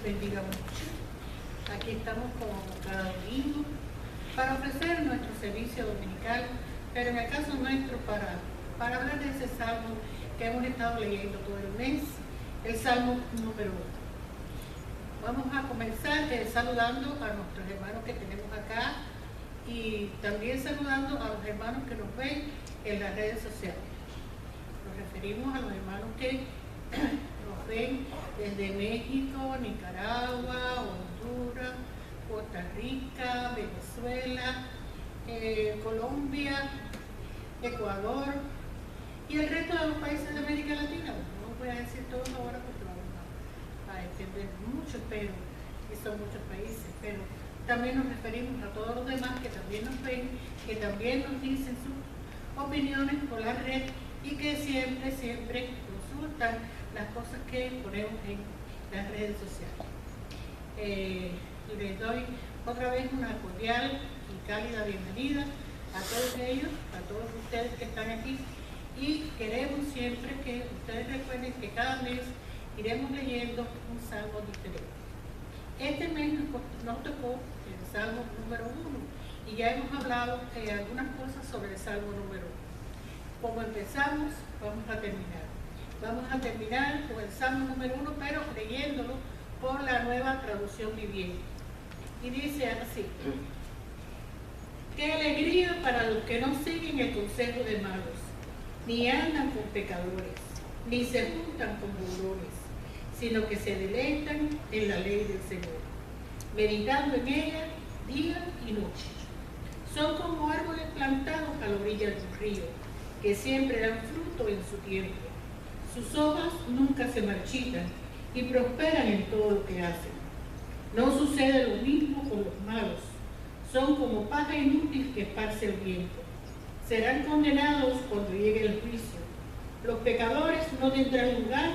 bendiga mucho. Aquí estamos como cada domingo para ofrecer nuestro servicio dominical, pero en el caso nuestro para hablar de ese salmo que hemos estado leyendo todo el mes, el salmo número 1. Vamos a comenzar saludando a nuestros hermanos que tenemos acá y también saludando a los hermanos que nos ven en las redes sociales. Nos referimos a los hermanos que nos ven desde México, Nicaragua, Honduras, Costa Rica, Venezuela, Colombia, Ecuador y el resto de los países de América Latina. No voy a decir todos ahora porque vamos a extender mucho, pero y son muchos países, pero también nos referimos a todos los demás que también nos ven, que también nos dicen sus opiniones por la red y que siempre consultan las cosas que ponemos en las redes sociales. Les doy otra vez una cordial y cálida bienvenida a todos ellos, a todos ustedes que están aquí, y queremos siempre que ustedes recuerden que cada mes iremos leyendo un salmo diferente. Este mes nos tocó el salmo número 1 y ya hemos hablado algunas cosas sobre el salmo número 1. Como empezamos, vamos a terminar. Vamos a terminar con el salmo número 1, pero leyéndolo por la Nueva Traducción Viviente. Y dice así: qué alegría para los que no siguen el consejo de malos, ni andan con pecadores, ni se juntan con burlones, sino que se deleitan en la ley del Señor, meditando en ella día y noche. Son como árboles plantados a la orilla del río, que siempre dan fruto en su tiempo. Sus hojas nunca se marchitan y prosperan en todo lo que hacen. No sucede lo mismo con los malos. Son como paja inútil que esparce el viento. Serán condenados cuando llegue el juicio. Los pecadores no tendrán lugar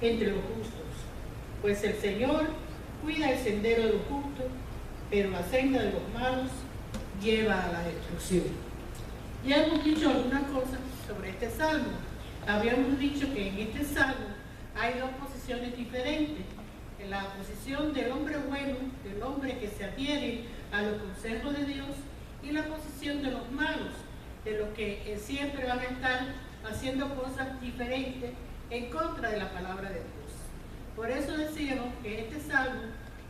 entre los justos, pues el Señor cuida el sendero de los justos, pero la senda de los malos lleva a la destrucción. Ya hemos dicho algunas cosas sobre este salmo. Habíamos dicho que en este salmo hay dos posiciones diferentes. En la posición del hombre bueno, del hombre que se adhiere a los consejos de Dios, y la posición de los malos, de los que siempre van a estar haciendo cosas diferentes en contra de la palabra de Dios. Por eso decíamos que este salmo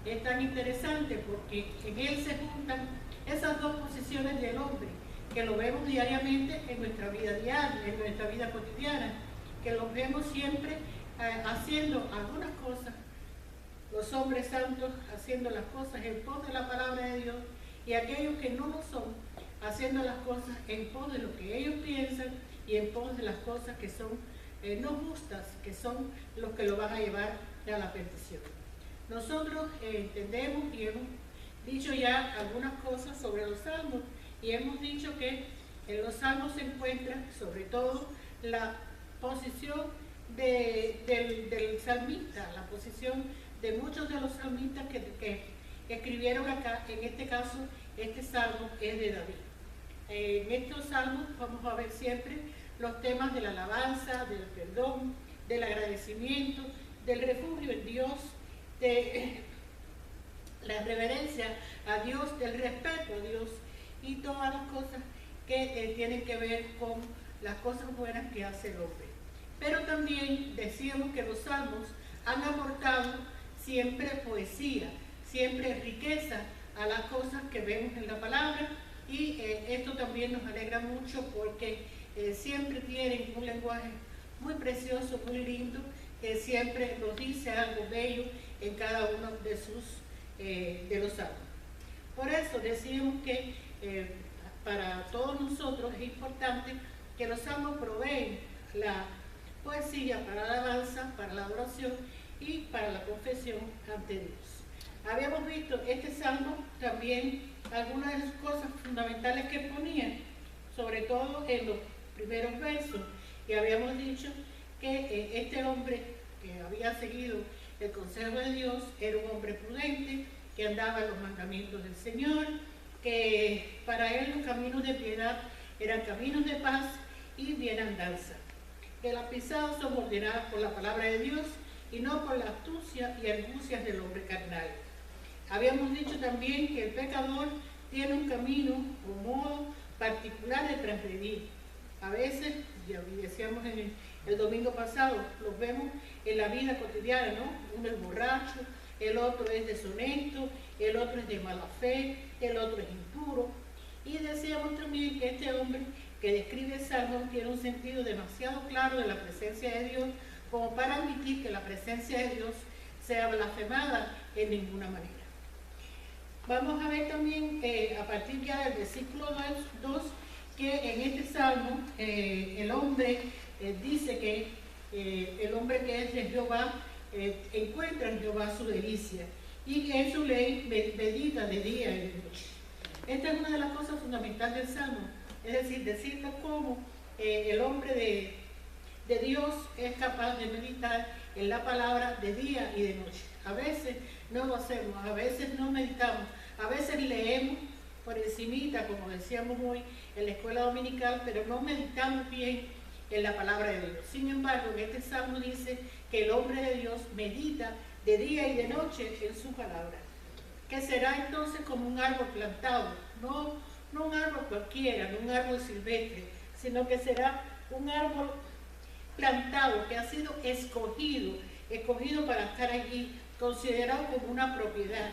es tan interesante, porque en él se juntan esas dos posiciones del hombre, que lo vemos diariamente en nuestra vida diaria, en nuestra vida cotidiana, que los vemos siempre haciendo algunas cosas, los hombres santos haciendo las cosas en pos de la palabra de Dios, y aquellos que no lo son, haciendo las cosas en pos de lo que ellos piensan y en pos de las cosas que son no justas, que son los que lo van a llevar a la perdición. Nosotros entendemos y hemos dicho ya algunas cosas sobre los salmos, y hemos dicho que en los salmos se encuentra sobre todo la posición del salmista, la posición de muchos de los salmistas que escribieron acá. En este caso, este salmo es de David. En estos salmos vamos a ver siempre los temas de la alabanza, del perdón, del agradecimiento, del refugio en Dios, de la reverencia a Dios, del respeto a Dios y todas las cosas que tienen que ver con las cosas buenas que hace el hombre. Pero también decíamos que los salmos han aportado siempre poesía, siempre riqueza a las cosas que vemos en la palabra, y esto también nos alegra mucho porque siempre tienen un lenguaje muy precioso, muy lindo, que siempre nos dice algo bello en cada uno de los salmos. Por eso decimos que para todos nosotros es importante que los salmos proveen la poesía para la alabanza, para la adoración y para la confesión ante Dios. Habíamos visto este salmo también algunas de las cosas fundamentales que ponía, sobre todo en los primeros versos, y habíamos dicho que este hombre que había seguido el consejo de Dios era un hombre prudente, que andaba en los mandamientos del Señor, que para él los caminos de piedad eran caminos de paz y bienandanza, que las pisadas son ordenadas por la palabra de Dios y no por la astucia y argucias del hombre carnal. Habíamos dicho también que el pecador tiene un camino o modo particular de transgredir. A veces, ya decíamos en el domingo pasado, los vemos en la vida cotidiana, ¿no? Uno es borracho, el otro es deshonesto, el otro es de mala fe, el otro es impuro. Y decíamos también que este hombre que describe el Salmo tiene un sentido demasiado claro de la presencia de Dios como para admitir que la presencia de Dios sea blasfemada en ninguna manera. Vamos a ver también a partir ya del versículo 2 que en este Salmo el hombre dice que el hombre que es de Jehová encuentra en Jehová su delicia y que en su ley medita de día y de noche. Esta es una de las cosas fundamentales del Salmo, es decir, decirnos cómo el hombre de Dios es capaz de meditar en la palabra de día y de noche. A veces no lo hacemos, a veces no meditamos, a veces leemos por encimita, como decíamos hoy en la escuela dominical, pero no meditamos bien en la palabra de Dios. Sin embargo, en este Salmo dice que el hombre de Dios medita de día y de noche en su palabra, que será entonces como un árbol plantado, no un árbol cualquiera, no un árbol silvestre, sino que será un árbol plantado, que ha sido escogido para estar allí, considerado como una propiedad,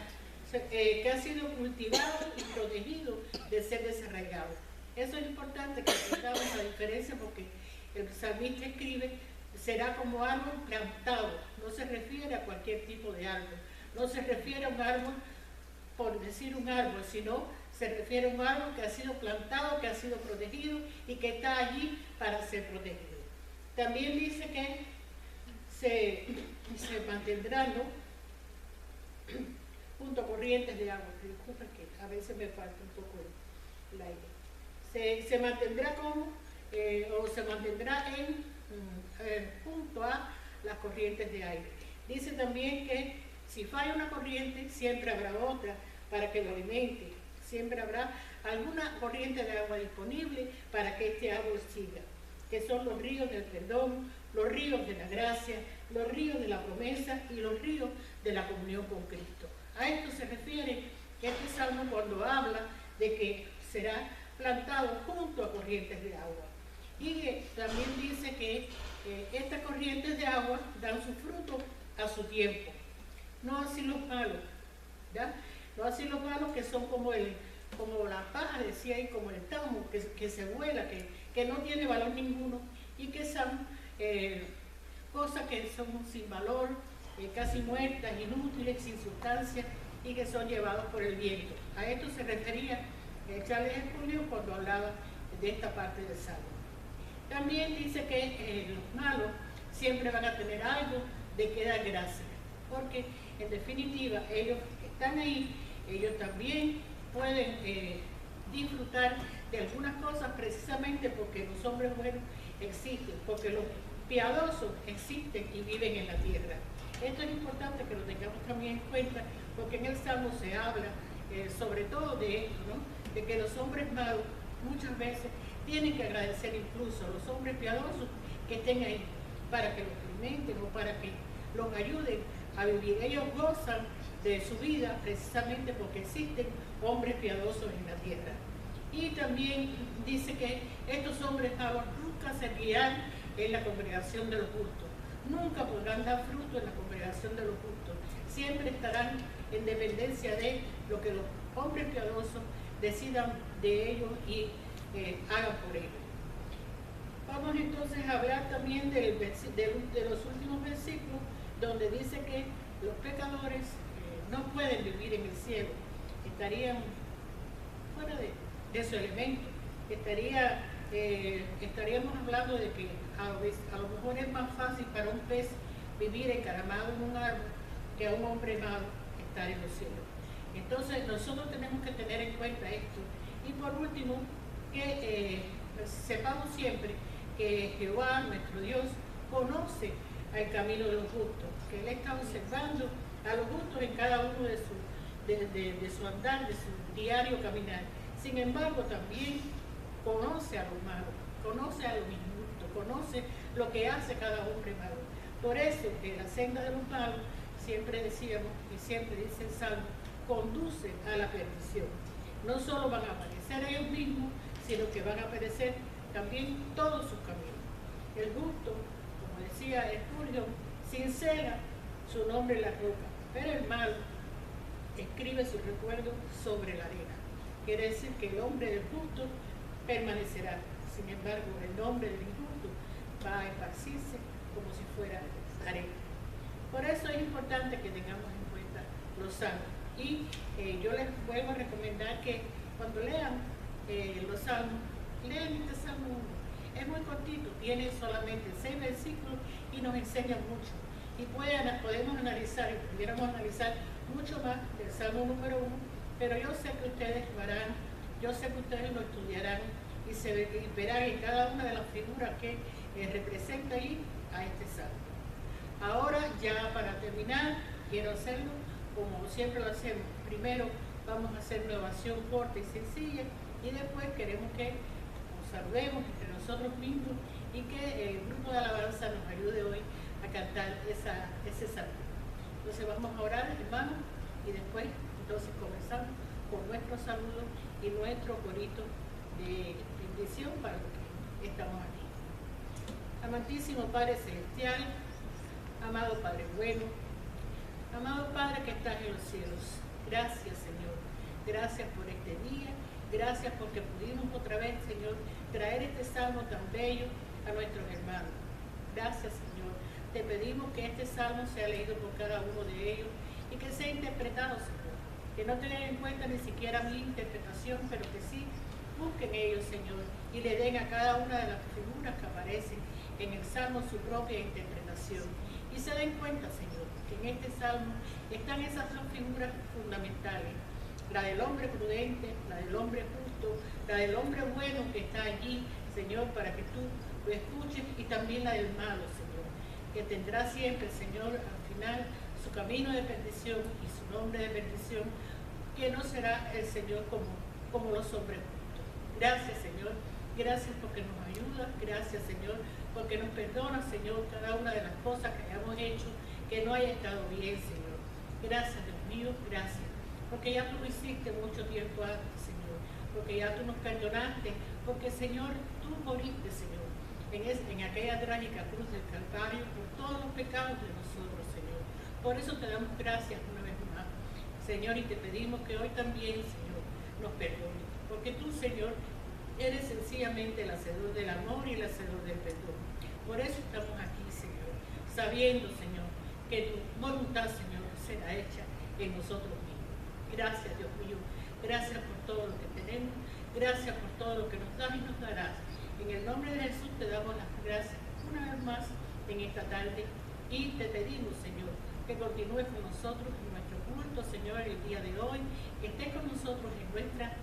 que ha sido cultivado y protegido de ser desarraigado. Eso es importante que tengamos la diferencia, porque el salmista escribe, será como árbol plantado, no se refiere a cualquier tipo de árbol, no se refiere a un árbol por decir un árbol, sino se refiere a un árbol que ha sido plantado, que ha sido protegido y que está allí para ser protegido. También dice que se mantendrán, ¿no?, junto a corrientes de agua. Disculpa que a veces me falta un poco el aire. Se mantendrá como, o se mantendrá junto a las corrientes de aire. Dice también que si falla una corriente, siempre habrá otra para que lo alimente. Siempre habrá alguna corriente de agua disponible para que este árbol siga, que son los ríos del perdón, los ríos de la gracia, los ríos de la promesa y los ríos de la comunión con Cristo. A esto se refiere este salmo cuando habla de que será plantado junto a corrientes de agua. Y también dice que estas corrientes de agua dan su fruto a su tiempo. No así los malos, ¿ya? No así los malos, que son como la paja, decía, y como el tamo, que se vuela, que no tiene valor ninguno, y que son cosas que son sin valor, casi muertas, inútiles, sin sustancia, y que son llevados por el viento. A esto se refería Charles Spurgeon cuando hablaba de esta parte del Salmo. También dice que los malos siempre van a tener algo de que dar gracias, porque en definitiva ellos que están ahí, ellos también pueden disfrutar de algunas cosas precisamente porque los hombres buenos existen, porque los piadosos existen y viven en la tierra. Esto es importante que lo tengamos también en cuenta, porque en el Salmo se habla sobre todo de esto, ¿no?, de que los hombres malos muchas veces tienen que agradecer incluso a los hombres piadosos que estén ahí, para que los alimenten o para que los ayuden a vivir. Ellos gozan de su vida precisamente porque existen hombres piadosos en la tierra. Y también dice que estos hombres malos nunca servirán en la congregación de los justos, nunca podrán dar fruto en la congregación de los justos, siempre estarán en dependencia de lo que los hombres piadosos decidan de ellos y hagan por ellos. Vamos entonces a hablar también de los últimos versículos, donde dice que los pecadores no pueden vivir en el cielo, estarían fuera de su elemento, estaríamos hablando de que a lo mejor es más fácil para un pez vivir encaramado en un árbol que a un hombre malo estar en los cielos. Entonces nosotros tenemos que tener en cuenta esto. Y por último, que sepamos siempre que Jehová, nuestro Dios, conoce el camino de los justos, que Él está observando a los justos en cada uno de su andar, de su diario caminar. Sin embargo, también conoce a los malos, conoce a los injustos, conoce lo que hace cada hombre malo. Por eso que la senda de los malos, siempre decíamos y siempre dice el Salmo, conduce a la perdición. No solo van a perecer ellos mismos, sino que van a perecer también todos sus caminos. El justo, como decía Spurgeon, sincera su nombre en la roca, pero el malo escribe su recuerdo sobre la arena. Quiere decir que el hombre del justo permanecerá. Sin embargo, el nombre del injusto va a esparcirse como si fuera arena. Por eso es importante que tengamos en cuenta los salmos. Y yo les vuelvo a recomendar que cuando lean los salmos, lean este Salmo 1. Es muy cortito, tiene solamente 6 versículos y nos enseña mucho. Y podemos analizar, y pudiéramos analizar mucho más del Salmo número 1, pero yo sé que ustedes lo harán, yo sé que ustedes lo estudiarán y verán en cada una de las figuras que representa ahí a este Salmo. Ahora, ya para terminar, quiero hacerlo como siempre lo hacemos. Primero vamos a hacer una oración corta y sencilla y después queremos que nos saludemos entre nosotros mismos y que el grupo de alabanza nos ayude hoy a cantar ese salmo. Entonces vamos a orar, hermanos, y después entonces comenzamos con nuestro saludo y nuestro corito de bendición para los que estamos aquí. Amantísimo Padre Celestial, amado Padre bueno, amado Padre que estás en los cielos, gracias Señor, gracias por este día, gracias porque pudimos otra vez, Señor, traer este salmo tan bello a nuestros hermanos. Gracias Señor, te pedimos que este salmo sea leído por cada uno de ellos y que sea interpretado, Señor, que no tengan en cuenta ni siquiera mi interpretación, pero que sí busquen ellos, Señor, y le den a cada una de las figuras que aparecen en el salmo su propia interpretación. Y se den cuenta, Señor, que en este salmo están esas dos figuras fundamentales, la del hombre prudente, la del hombre justo, la del hombre bueno que está allí, Señor, para que tú lo escuches, y también la del malo, Señor, que tendrá siempre, Señor, al final su camino de perdición y su nombre de perdición, que no será el Señor como los hombres justos. Gracias, Señor. Gracias porque nos ayuda, gracias Señor, porque nos perdona, Señor, cada una de las cosas que hayamos hecho que no haya estado bien, Señor. Gracias, Dios mío, gracias, porque ya tú lo hiciste mucho tiempo antes, Señor, porque ya tú nos perdonaste, porque, Señor, tú moriste, Señor, en aquella trágica cruz del Calvario por todos los pecados de nosotros, Señor. Por eso te damos gracias una vez más, Señor, y te pedimos que hoy también, Señor, nos perdones, porque tú, Señor, eres sencillamente el hacedor del amor y el hacedor del perdón. Por eso estamos aquí, Señor, sabiendo, Señor, que tu voluntad, Señor, será hecha en nosotros mismos. Gracias, Dios mío. Gracias por todo lo que tenemos. Gracias por todo lo que nos das y nos darás. En el nombre de Jesús te damos las gracias una vez más en esta tarde y te pedimos, Señor, que continúes con nosotros en nuestro culto, Señor, el día de hoy, que estés con nosotros en nuestra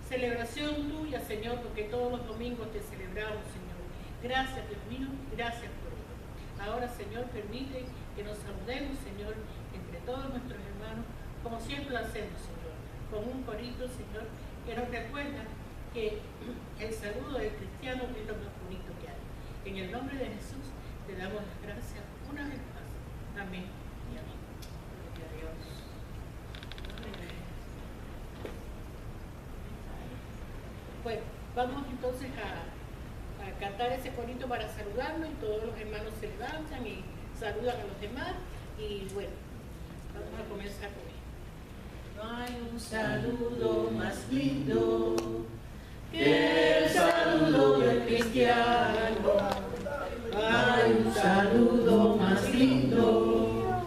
celebración tuya, Señor, porque todos los domingos te celebramos, Señor. Gracias, Dios mío, gracias por ello. Ahora, Señor, permite que nos saludemos, Señor, entre todos nuestros hermanos, como siempre lo hacemos, Señor, con un corito, Señor, que nos recuerda que el saludo del cristiano es lo más bonito que hay. En el nombre de Jesús te damos las gracias una vez más. Amén y amén. Gloria a Dios. Bueno, vamos entonces a cantar ese corito para saludarnos, y todos los hermanos se levantan y saludan a los demás, y bueno, vamos a comenzar con él. No hay un saludo más lindo que el saludo del cristiano. No hay un saludo más lindo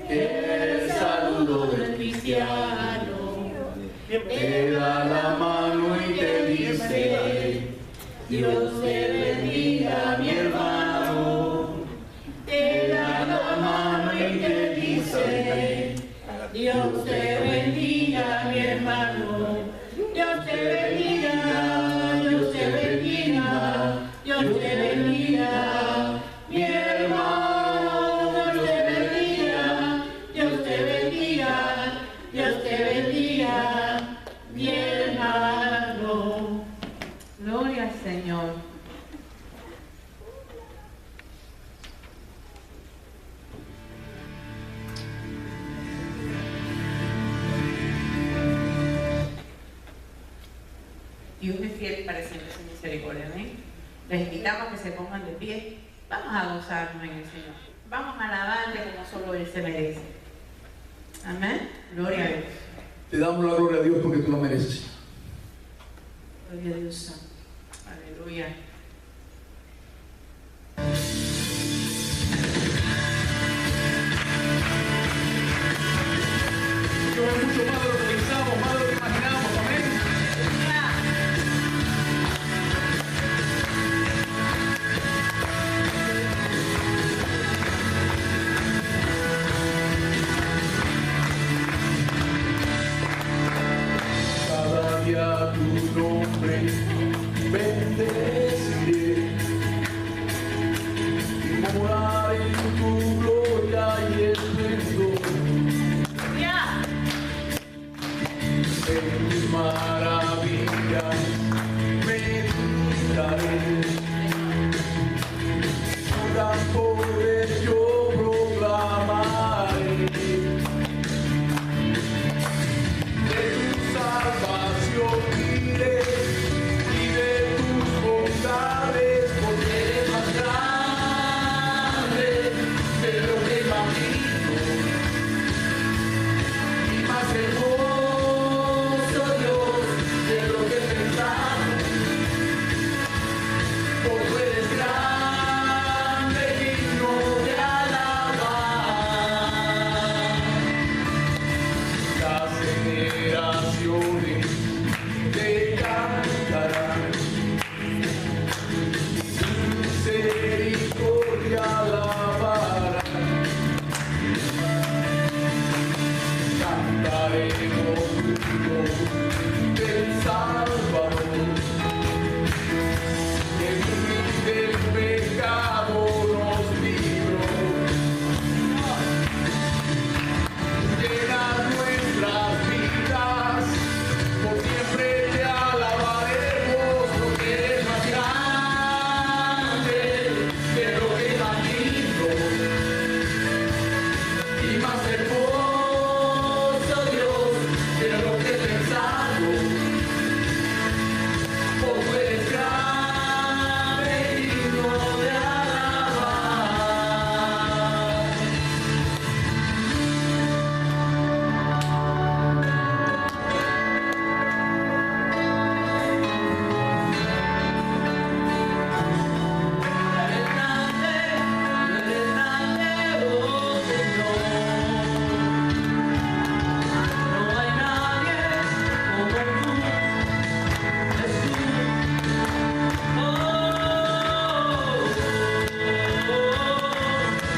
que el saludo del cristiano. Te da la mano y te dice: Dios te bendiga, mi hermano. Te da la mano y te dice: Dios te bendiga, mi hermano. Dios te bendiga, Dios te bendiga, Dios te bendiga, mi hermano. Dios te bendiga, Dios te bendiga, Dios te bendiga, mi hermano. Gloria al Señor. Dios es fiel para siempre su misericordia. Amén. Les invitamos a que se pongan de pie. Vamos a gozarnos en el Señor. Vamos a alabarle como solo Él se merece. Amén. Gloria a Dios. Te damos la gloria a Dios porque tú la mereces. Gloria a Dios Santo. Aleluya. Dios es mucho más de lo que pensamos, más de lo que imaginamos. Amén. Cada día tu nombre bendeciré y morar en tu gloria y esplendor. En tus maravillas meditaré, tu gran poder yo proclamaré, de tu salvación diré y de tus bondades, porque eres más grande de lo que imagino y más hermoso de lo que pensamos, porque tú eres grande, digno de alabar. Las generaciones te cantarán, tu misericordia alabarán. Cantaremos del Salvador, que del pecado nos libró. Llena nuestras vidas, por siempre te alabaremos, porque eres más grande de lo que imagino y más hermoso, Dios, de lo que pensamos, porque tú eres grande y digno de alabar. Eres grande, oh Señor. No hay nadie como tú, Jesús.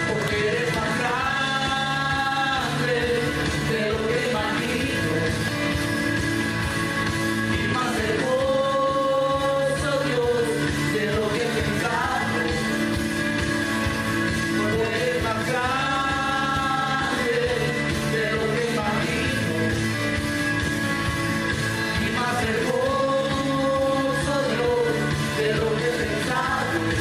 Porque eres más grande de lo que imagino y más hermoso, Dios, de lo que pensamos. Porque eres más grande de lo que imagino y más hermoso, Dios, de lo que pensamos.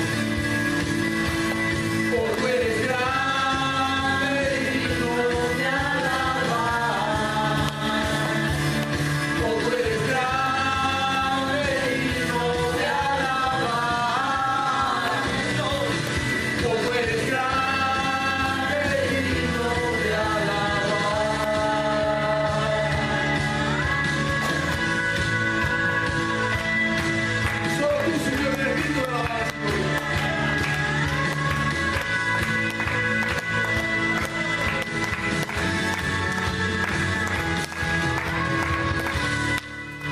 Porque tú eres grande y digno de alabar. Porque tú eres grande y digno de alabar. Porque tú eres grande y digno de alabar. Solo tú, Señor, eres digno de alabar.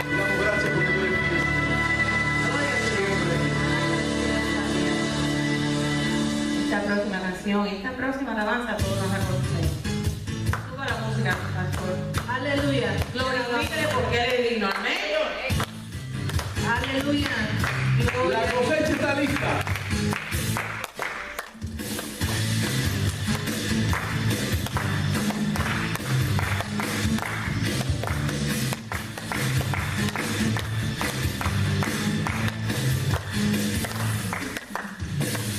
Damos gracias porque tú eres fiel. Esta próxima canción, esta próxima alabanza, todos nos la conocemos. Suba la música, pastor. Aleluya. Glorifíquele porque Él es digno. Amén. Aleluya. La cosecha está lista.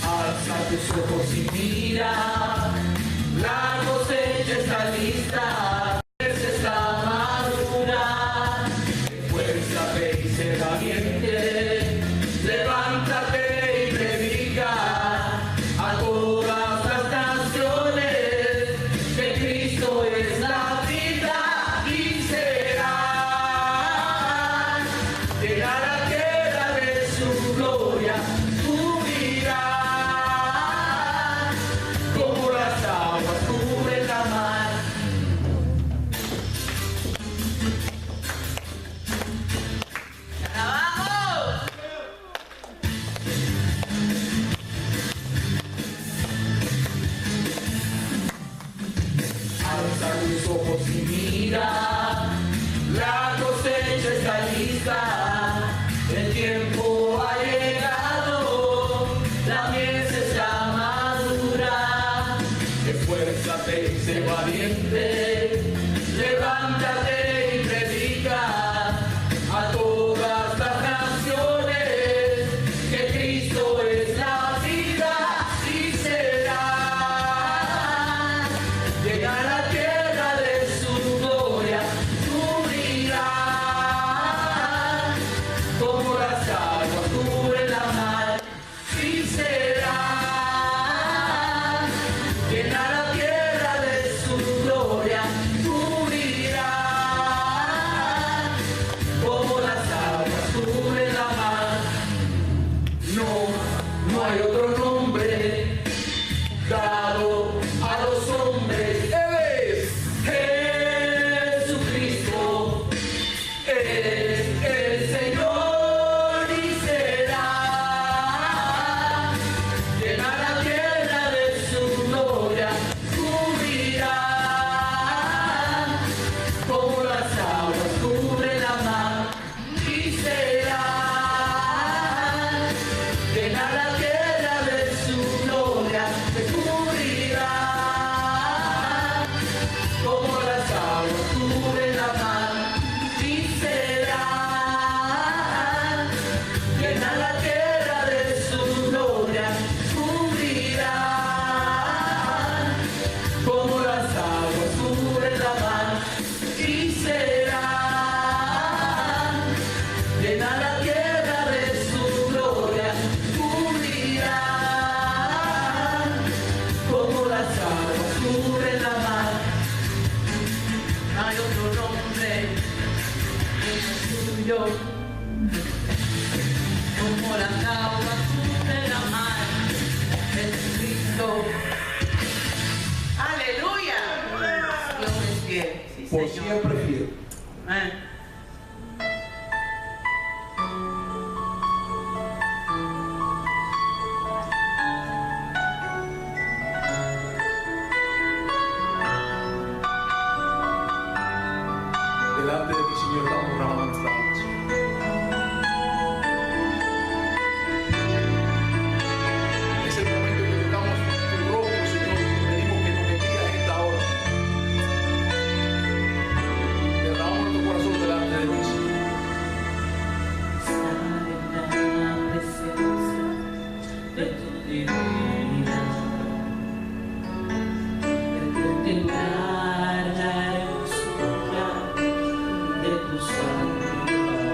Alza tus ojos y mira, la cosecha está lista, se está madura, de fuerza, fe y se da bien. Cristo es la vida y será llegar a la tierra de su gloria, cubrirá como las aguas cubren la mar. ¡Alabamos! Alza tus ojos y mira, la cosecha está lista, el tiempo ha llegado, la mies está madura. Esfuérzate y sé valiente, levántate y predica a todas las naciones que Cristo es la vida y será llegar a la tierra de su gloria, cubrirá como las aguas cubren la mar y será llegar a la tierra de su gloria, cubrirá como las aguas cubren la mar. No hay otro nombre dado a los hombres. Él es Jesucristo, Él es el Señor y será llegar a la tierra de su gloria, cubrirá como las aguas cubren la mar y será llegar a la tierra de su gloria, te cubrirá como las aguas cubren la mar y será llegar a la tierra de su gloria, cubrirá como las aguas cubren la mar y será llegar a la tierra de su gloria, cubrirá como las aguas cubren la mar. No hay otro nombre tuyo como las aguas cubren la mar. Jesucristo. ¡Aleluya! Dios es fiel. Sí, Por Señor. siempre fiel. Amén. Delante de ti, Señor, damos una nuestra alma. Es el momento en que tocamos tu rostro, Señor, y te pedimos que nos bendigas en esta hora. Derramamos nuestro corazón delante de ti, Señor. La presencia de tu divinidad, de contemplar la hermosura de tu santidad.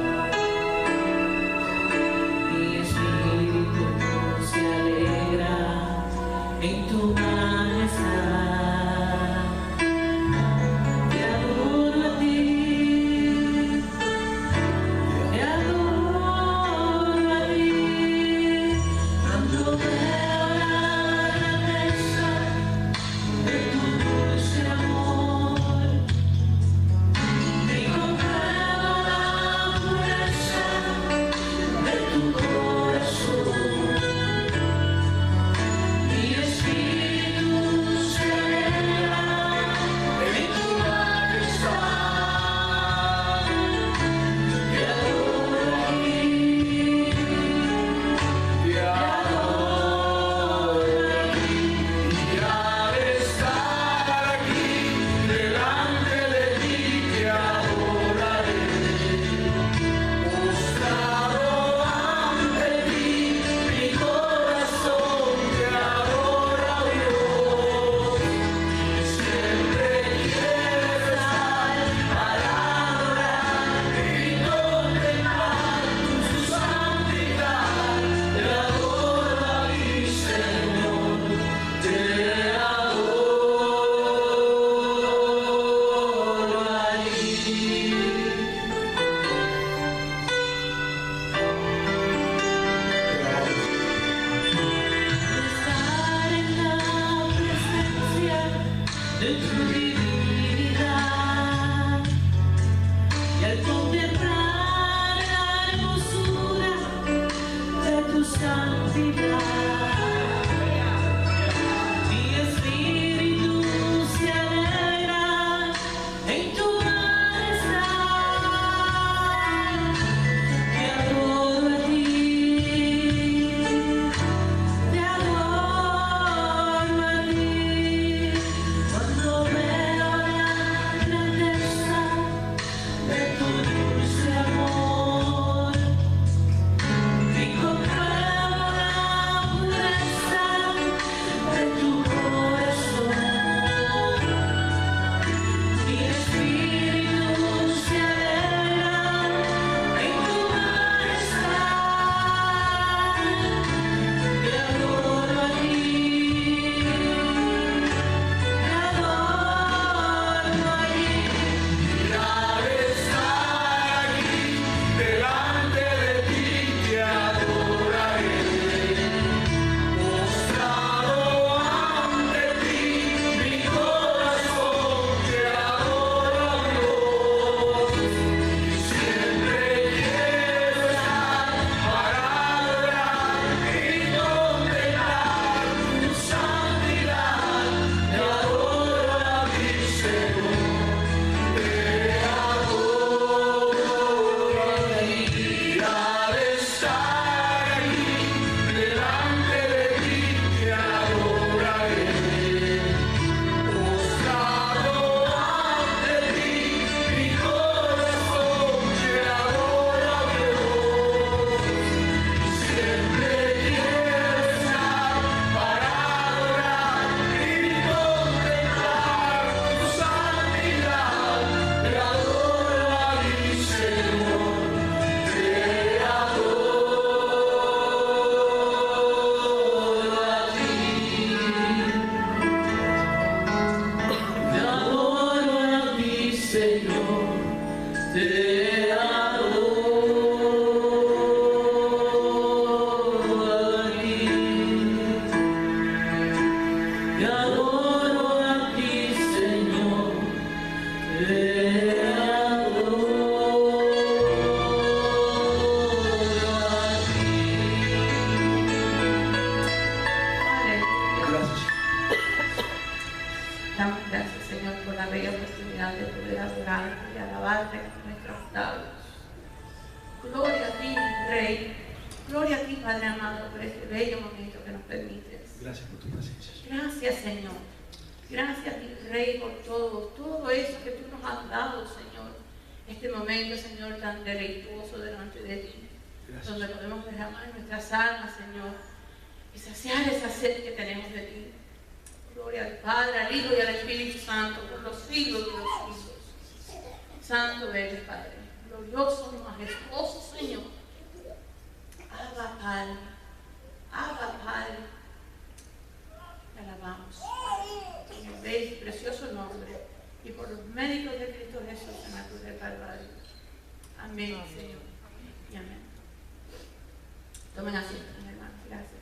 te adoro a ti, te adoro a ti, Señor, te adoro a ti. Aleluya. Gracias. Damos gracias, Señor, por la bella oportunidad de poder adorarte y alabarte con nuestros labios. Gloria a ti, Rey. Gloria a ti, Padre amado, por este bello momento que nos permites. Gracias por tu presencia. Gracias, Señor. Gracias a ti, Rey, por todo eso que tú nos has dado, Señor. Este momento, Señor, tan deleituoso delante de ti. Gracias. Donde podemos derramar nuestras almas, Señor, y saciar esa sed que tenemos de ti. Gloria al Padre, al Hijo y al Espíritu Santo, por los siglos de los siglos. Santo eres, Padre, glorioso, majestuoso, Señor. Abba, Padre, Abba, Padre. Te alabamos en el bello y precioso nombre y por los méritos de Cristo Jesús en la cruz del Calvario. Amén, Señor, y amén. Tomen asiento, mis hermanos. Gracias.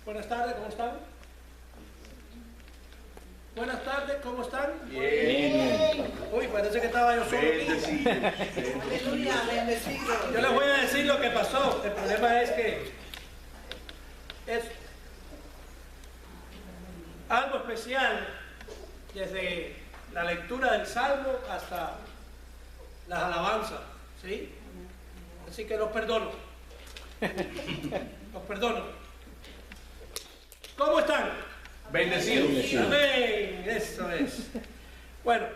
Buenas tardes, ¿cómo están? Buenas tardes, ¿cómo están? Bien. Uy, parece que estaba yo solo aquí. Aleluya, bendecido. Yo les voy a decir lo que pasó. El problema es que es algo especial desde la lectura del Salmo hasta las alabanzas, ¿sí? Así que los perdono. Los perdono. ¿Cómo están? Bendecidos. Amén, eso es. Bueno,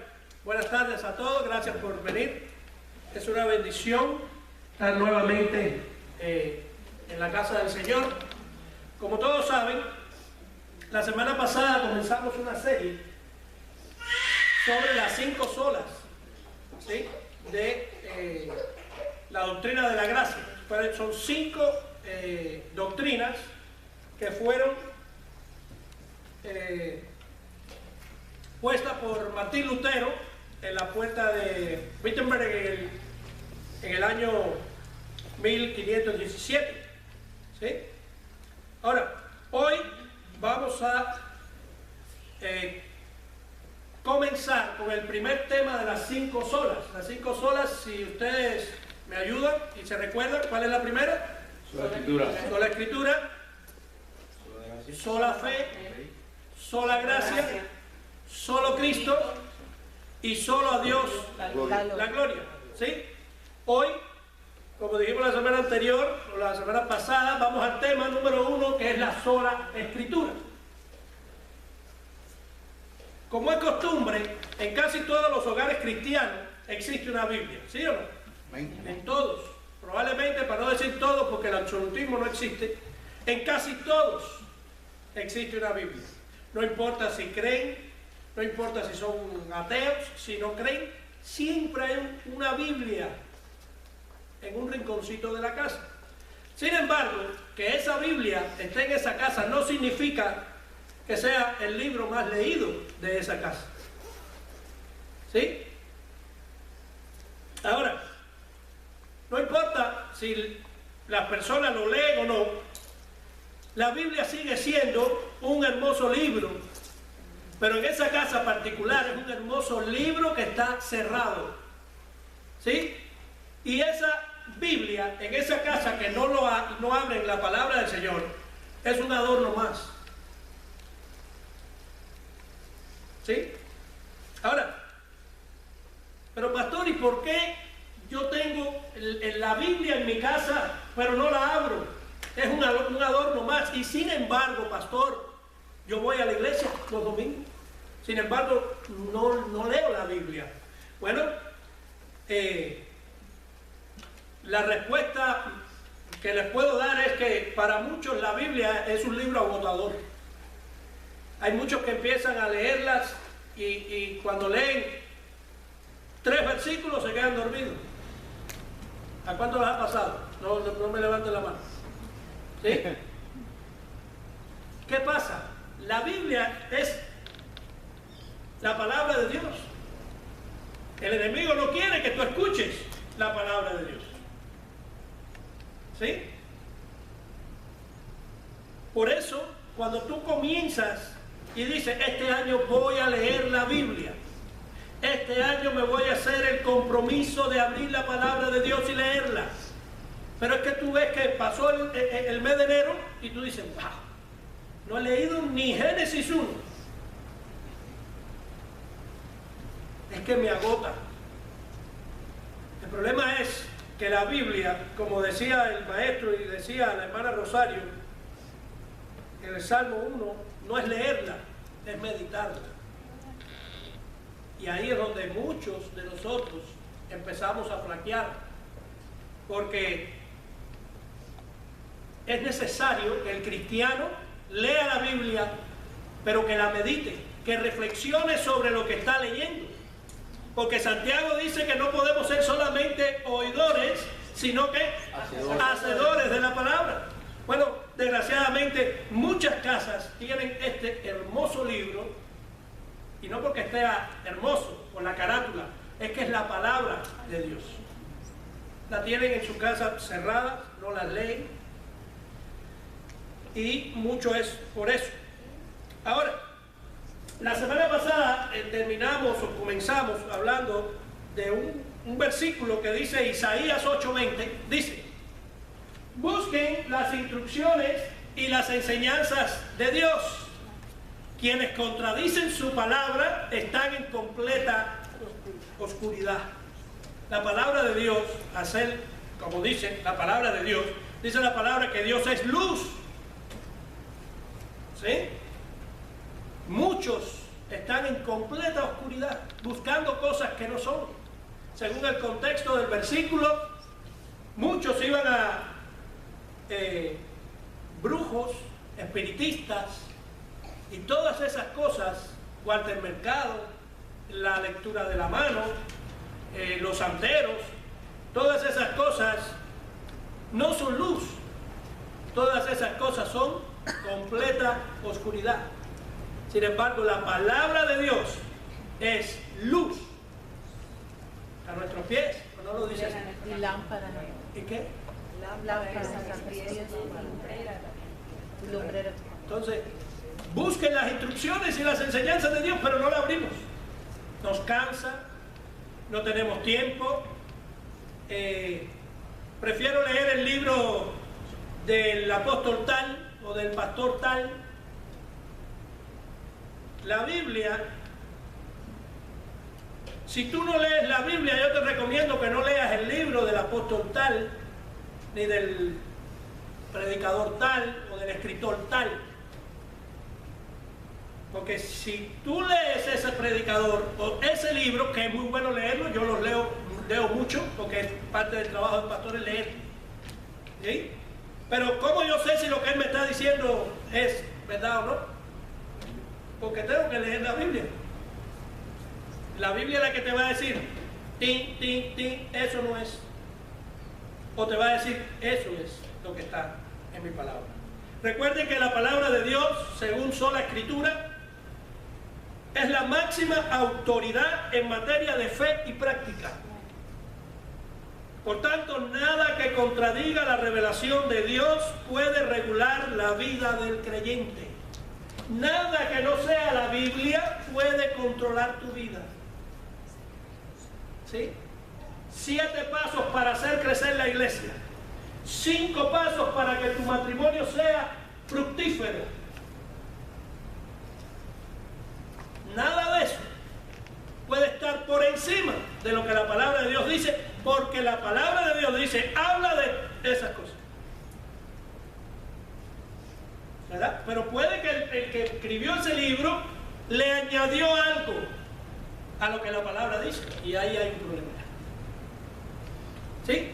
buenas tardes a todos, gracias por venir. Es una bendición estar nuevamente en la casa del Señor. Como todos saben, la semana pasada comenzamos una serie sobre las 5 solas, ¿sí?, de la doctrina de la gracia. Son 5 doctrinas que fueron puesta por Martín Lutero en la puerta de Wittenberg en el año 1517. ¿Sí? Ahora, hoy vamos a comenzar con el primer tema de las 5 solas. Las 5 solas, si ustedes me ayudan y se recuerdan, ¿cuál es la primera? Sola escritura. Sola escritura, sola fe, sola gracia, solo Cristo y solo a Dios la gloria. ¿Sí? Hoy, como dijimos la semana anterior o la semana pasada, vamos al tema número 1, que es la sola escritura. Como es costumbre, en casi todos los hogares cristianos existe una Biblia, ¿sí o no? En todos, probablemente, para no decir todos, porque el absolutismo no existe, en casi todos existe una Biblia. No importa si creen, no importa si son ateos, si no creen, siempre hay una Biblia en un rinconcito de la casa. Sin embargo, que esa Biblia esté en esa casa no significa que sea el libro más leído de esa casa. ¿Sí? Ahora, no importa si las personas lo leen o no, la Biblia sigue siendo un hermoso libro, pero en esa casa particular es un hermoso libro que está cerrado. ¿Sí? Y esa Biblia, en esa casa que no abren la palabra del Señor, es un adorno más. ¿Sí? Ahora, pero pastor, ¿y por qué yo tengo la Biblia en mi casa, pero no la abro? Es un adorno más. Y sin embargo, pastor, yo voy a la iglesia los domingos. Sin embargo, no leo la Biblia. Bueno, la respuesta que les puedo dar es que para muchos la Biblia es un libro agotador. Hay muchos que empiezan a leerlas y cuando leen 3 versículos se quedan dormidos. ¿A cuánto les ha pasado? No me levanten la mano. ¿Sí? ¿Qué pasa? La Biblia es la palabra de Dios. El enemigo no quiere que tú escuches la palabra de Dios. ¿Sí? Por eso, cuando tú comienzas y dices, este año voy a leer la Biblia, este año me voy a hacer el compromiso de abrir la palabra de Dios y leerla. Pero es que tú ves que pasó el mes de enero y tú dices, wow, no he leído ni Génesis 1. Es que me agota. El problema es que la Biblia, como decía el maestro y decía la hermana Rosario, en el Salmo 1, no es leerla, es meditarla. Y ahí es donde muchos de nosotros empezamos a flaquear, porque es necesario que el cristiano lea la Biblia, pero que la medite, que reflexione sobre lo que está leyendo. Porque Santiago dice que no podemos ser solamente oidores, sino que hacedores de la palabra. Bueno, desgraciadamente muchas casas tienen este hermoso libro, y no porque esté hermoso por la carátula, es que es la palabra de Dios. La tienen en su casa cerrada, no la leen, y mucho es por eso. Ahora, la semana pasada terminamos o comenzamos hablando de un versículo que dice Isaías 8:20, dice, busquen las instrucciones y las enseñanzas de Dios. Quienes contradicen su palabra están en completa oscuridad. La palabra de Dios, hacer, como dice la palabra de Dios, dice la palabra que Dios es luz. ¿Sí? Muchos están en completa oscuridad, buscando cosas que no son. Según el contexto del versículo, muchos iban a brujos, espiritistas y todas esas cosas, Walter Mercado, la lectura de la mano, los santeros, todas esas cosas no son luz. Todas esas cosas son completa oscuridad. Sin embargo, la palabra de Dios es luz a nuestros pies, ¿o no lo dice así? Y lámpara. ¿Y qué? Lámpara. Lumbrera. Entonces, busquen las instrucciones y las enseñanzas de Dios, pero no la abrimos. Nos cansa, no tenemos tiempo. Prefiero leer el libro del apóstol tal o del pastor tal. La Biblia, si tú no lees la Biblia, yo te recomiendo que no leas el libro del apóstol tal, ni del predicador tal o del escritor tal. Porque si tú lees ese predicador o ese libro, que es muy bueno leerlo, yo los leo mucho, porque es parte del trabajo del pastor es leer. ¿Sí? Pero ¿cómo yo sé si lo que él me está diciendo es verdad o no? Porque tengo que leer la Biblia. La Biblia es la que te va a decir, tin, tin, tin, eso no es. O te va a decir, eso es lo que está en mi palabra. Recuerden que la palabra de Dios, según sola escritura, es la máxima autoridad en materia de fe y práctica. Por tanto, nada que contradiga la revelación de Dios puede regular la vida del creyente. Nada que no sea la Biblia puede controlar tu vida. ¿Sí? 7 pasos para hacer crecer la iglesia. 5 pasos para que tu matrimonio sea fructífero. Nada de eso puede estar por encima de lo que la palabra de Dios dice, porque la palabra de Dios dice, habla de esas cosas. ¿Verdad? Pero puede que el que escribió ese libro le añadió algo a lo que la palabra dice, y ahí hay un problema. ¿Sí?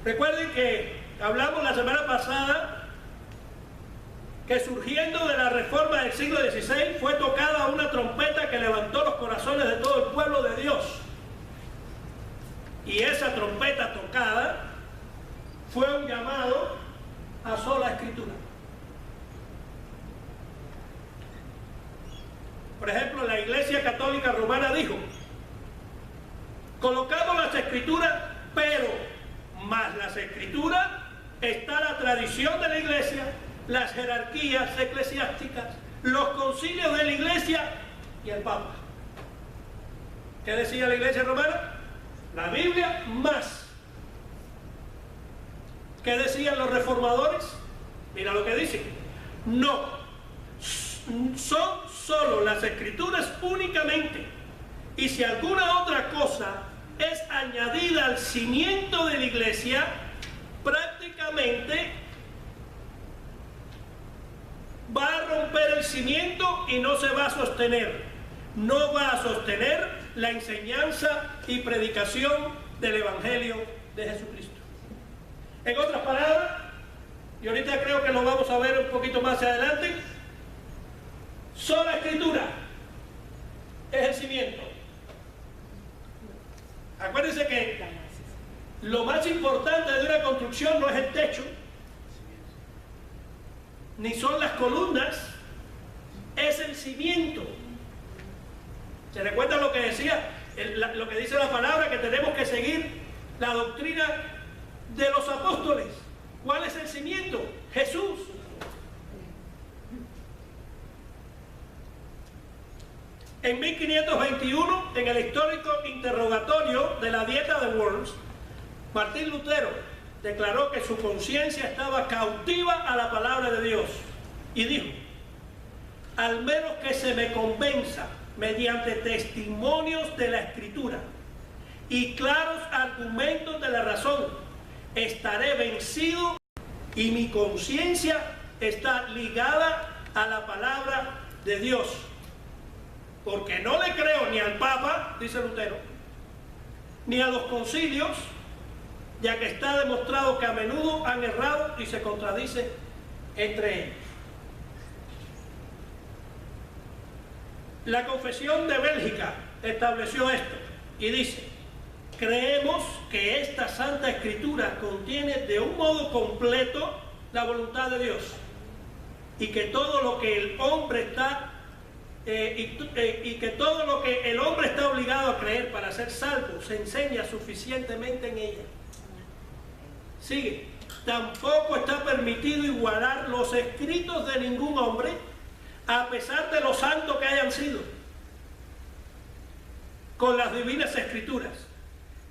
Recuerden que hablamos la semana pasada que surgiendo de la reforma del siglo XVI fue tocada una trompeta que levantó los corazones de todo el pueblo de Dios. Y esa trompeta tocada fue un llamado a sola escritura. Por ejemplo, la Iglesia Católica Romana dijo: colocamos las escrituras, pero más las escrituras está la tradición de la Iglesia, las jerarquías eclesiásticas, los concilios de la Iglesia y el Papa. ¿Qué decía la Iglesia Romana? La Biblia más. ¿Qué decían los reformadores? Mira lo que dicen. No, son solo las escrituras únicamente, y si alguna otra cosa es añadida al cimiento de la Iglesia, prácticamente va a romper el cimiento y no se va a sostener. No va a sostener la enseñanza y predicación del Evangelio de Jesucristo. En otras palabras, y ahorita creo que lo vamos a ver un poquito más adelante, sola escritura es el cimiento. Acuérdense que lo más importante de una construcción no es el techo, ni son las columnas, es el cimiento. ¿Se recuerda lo que decía, lo que dice la palabra, que tenemos que seguir la doctrina de los apóstoles? ¿Cuál es el cimiento? Jesús. En 1521, en el histórico interrogatorio de la Dieta de Worms, Martín Lutero declaró que su conciencia estaba cautiva a la palabra de Dios y dijo: al menos que se me convenza mediante testimonios de la Escritura y claros argumentos de la razón, estaré vencido, y mi conciencia está ligada a la palabra de Dios. Porque no le creo ni al Papa, dice Lutero, ni a los concilios, ya que está demostrado que a menudo han errado y se contradicen entre ellos. La Confesión de Bélgica estableció esto y dice: creemos que esta Santa Escritura contiene de un modo completo la voluntad de Dios, y que todo lo que el hombre está y que todo lo que el hombre está obligado a creer para ser salvo se enseña suficientemente en ella. Sigue: tampoco está permitido igualar los escritos de ningún hombre, a pesar de lo santo que hayan sido, con las divinas escrituras,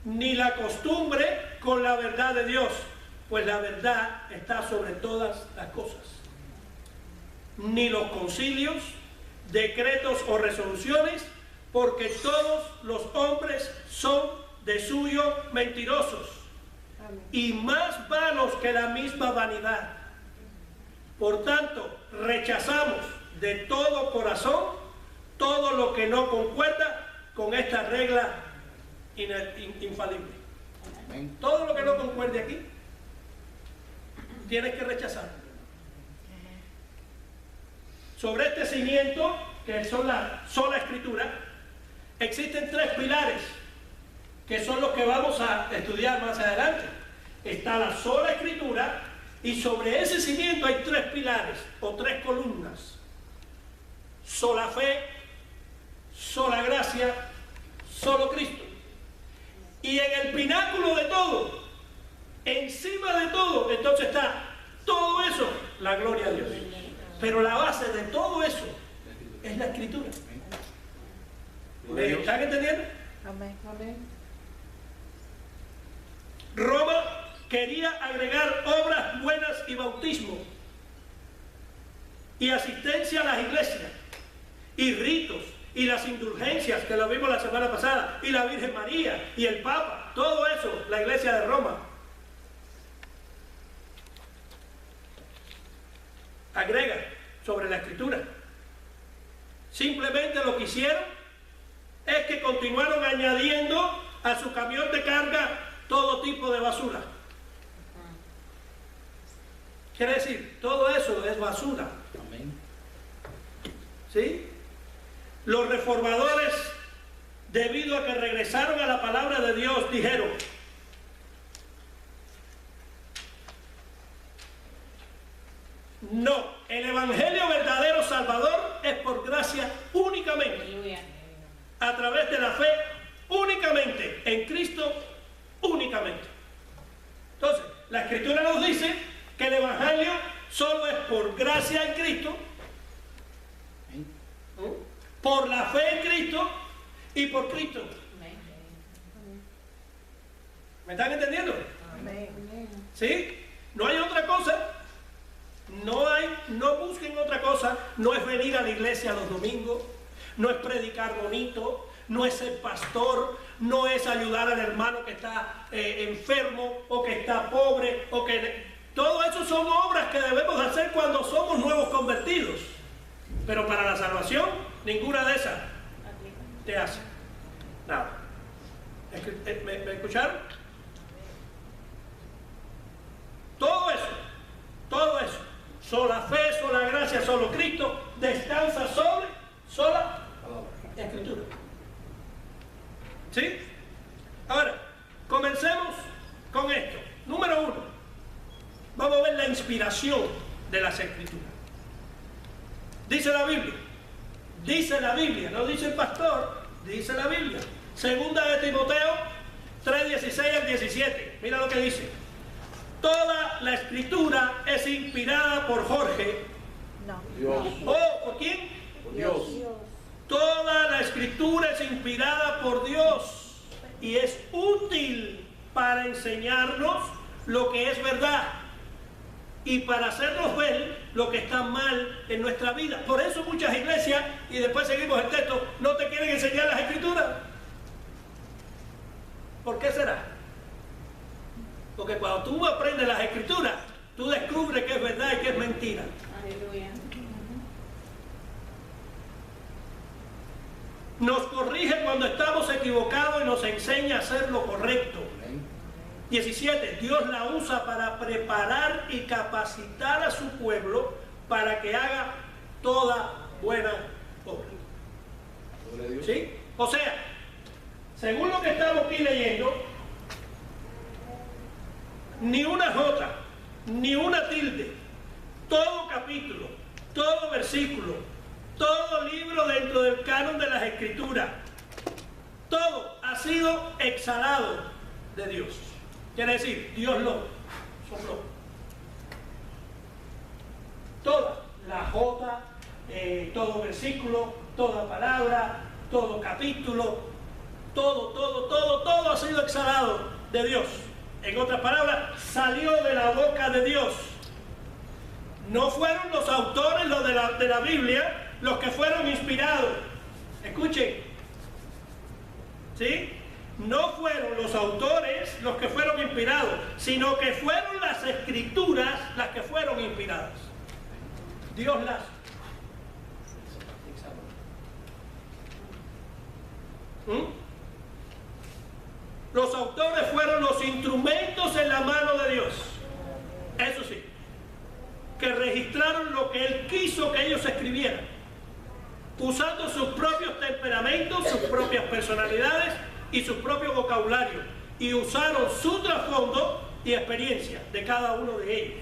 ni la costumbre con la verdad de Dios, pues la verdad está sobre todas las cosas, ni los concilios, decretos o resoluciones, porque todos los hombres son de suyo mentirosos y más vanos que la misma vanidad. Por tanto, rechazamos de todo corazón todo lo que no concuerda con esta regla infalible. Todo lo que no concuerde aquí, tienes que rechazar. Sobre este cimiento, que son la sola escritura, existen tres pilares, que son los que vamos a estudiar más adelante. Está la sola escritura, y sobre ese cimiento hay tres pilares o tres columnas: sola fe, sola gracia, solo Cristo. Y en el pináculo de todo, encima de todo, entonces está todo eso, la gloria a Dios. Pero la base de todo eso es la Escritura. ¿Me están entendiendo? Amén. Amén. Roma quería agregar obras buenas y bautismo, y asistencia a las iglesias, y ritos, y las indulgencias, que lo vimos la semana pasada, y la Virgen María, y el Papa, todo eso, la Iglesia de Roma agrega sobre la Escritura. Simplemente lo que hicieron es que continuaron añadiendo a su camión de carga todo tipo de basura. Quiere decir, todo eso es basura. Amén. ¿Sí? Los reformadores, debido a que regresaron a la palabra de Dios, dijeron: no, el evangelio verdadero salvador es por gracia únicamente, Aleluya. a través de la fe únicamente, en Cristo únicamente. Entonces, la Escritura nos dice que el evangelio solo es por gracia en Cristo, por la fe en Cristo y por Cristo. ¿Me están entendiendo? ¿Sí? No hay otra cosa. No busquen otra cosa. No es venir a la iglesia los domingos, no es predicar bonito, no es ser pastor, no es ayudar al hermano que está enfermo o que está pobre, o que todo eso son obras que debemos hacer cuando somos nuevos convertidos. Pero para la salvación, ninguna de esas te hace nada. ¿Me escucharon? Todo eso, sola fe, sola gracia, solo Cristo, descansa sobre sola Escritura. ¿Sí? Ahora, comencemos con esto. Número 1, vamos a ver la inspiración de las Escrituras. Dice la Biblia, no dice el pastor, dice la Biblia. Segunda de Timoteo 3:16 al 17. Mira lo que dice. Toda la Escritura es inspirada por Jorge. No. Dios. ¿Oh, por quién? Por Dios. Toda la Escritura es inspirada por Dios y es útil para enseñarnos lo que es verdad y para hacernos ver lo que está mal en nuestra vida. Por eso muchas iglesias, y después seguimos el texto, no te quieren enseñar las Escrituras. ¿Por qué será? Porque cuando tú aprendes las Escrituras, tú descubres que es verdad y que es mentira. Aleluya. Nos corrige cuando estamos equivocados y nos enseña a hacer lo correcto. 17. Dios la usa para preparar y capacitar a su pueblo para que haga toda buena obra. ¿Sí? O sea, según lo que estamos aquí leyendo, ni una jota, ni una tilde, todo capítulo, todo versículo, todo libro dentro del canon de las Escrituras, todo ha sido exhalado de Dios. Quiere decir, Dios lo sopló. Toda la jota, todo versículo, toda palabra, todo capítulo, todo ha sido exhalado de Dios. En otras palabras, salió de la boca de Dios. No fueron los autores de la Biblia los que fueron inspirados. Escuchen. ¿Sí? No fueron los autores los que fueron inspirados, sino que fueron las Escrituras las que fueron inspiradas. Dios las Los autores fueron los instrumentos en la mano de Dios. Eso sí, que registraron lo que Él quiso que ellos escribieran, usando sus propios temperamentos, sus propias personalidades y su propio vocabulario, y usaron su trasfondo y experiencia de cada uno de ellos.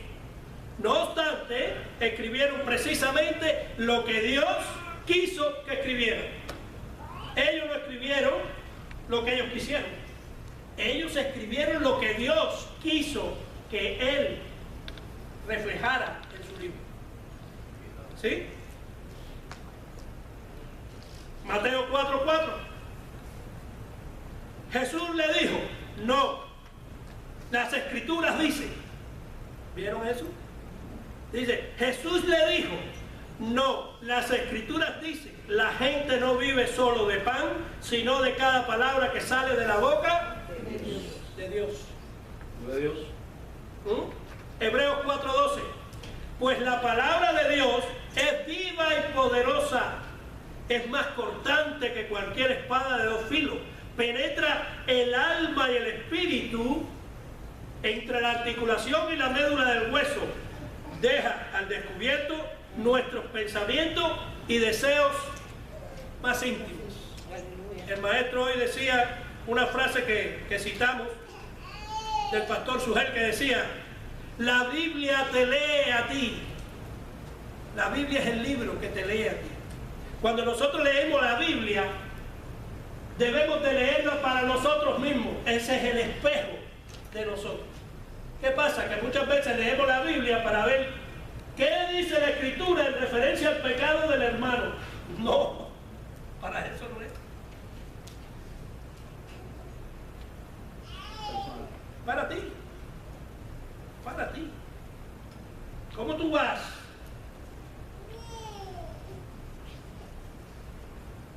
No obstante, escribieron precisamente lo que Dios quiso que escribieran. Ellos no escribieron lo que ellos quisieron. Ellos escribieron lo que Dios quiso que Él reflejara en su libro. ¿Sí? Mateo 4:4. Jesús le dijo, no, las Escrituras dicen. ¿Vieron eso? Dice, Jesús le dijo, no, las Escrituras dicen, la gente no vive solo de pan, sino de cada palabra que sale de la boca de Dios. De Dios. Hebreos 4:12. Pues la palabra de Dios es viva y poderosa, es más cortante que cualquier espada de dos filos, penetra el alma y el espíritu, entre la articulación y la médula del hueso, deja al descubierto nuestros pensamientos y deseos más íntimos. El maestro hoy decía una frase que citamos del pastor Sugel, que decía: la Biblia te lee a ti. La Biblia es el libro que te lee a ti. Cuando nosotros leemos la Biblia, debemos de leerla para nosotros mismos. Ese es el espejo de nosotros. ¿Qué pasa? Que muchas veces leemos la Biblia para ver qué dice la Escritura en referencia al pecado del hermano. No, para eso no es. Para ti. Para ti. ¿Cómo tú vas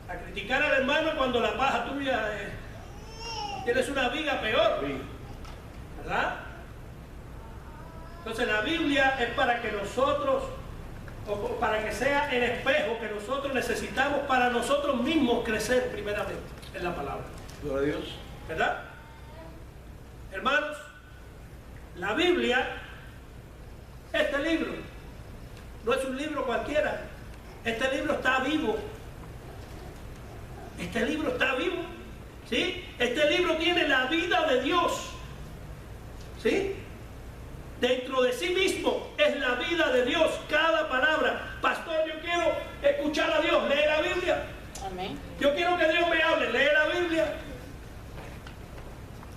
a criticar al hermano cuando la paja tuya tienes una viga peor? ¿Verdad? Entonces la Biblia es para que nosotros, o para que sea el espejo que nosotros necesitamos para nosotros mismos crecer primeramente en la palabra. Gloria a Dios. ¿Verdad? Hermanos, la Biblia, este libro, no es un libro cualquiera. Este libro está vivo. Este libro está vivo. ¿Sí? Este libro tiene la vida de Dios. ¿Sí? Dentro de sí mismo es la vida de Dios, cada palabra. Pastor, yo quiero escuchar a Dios, lee la Biblia. Amén. Yo quiero que Dios me hable, lee la Biblia.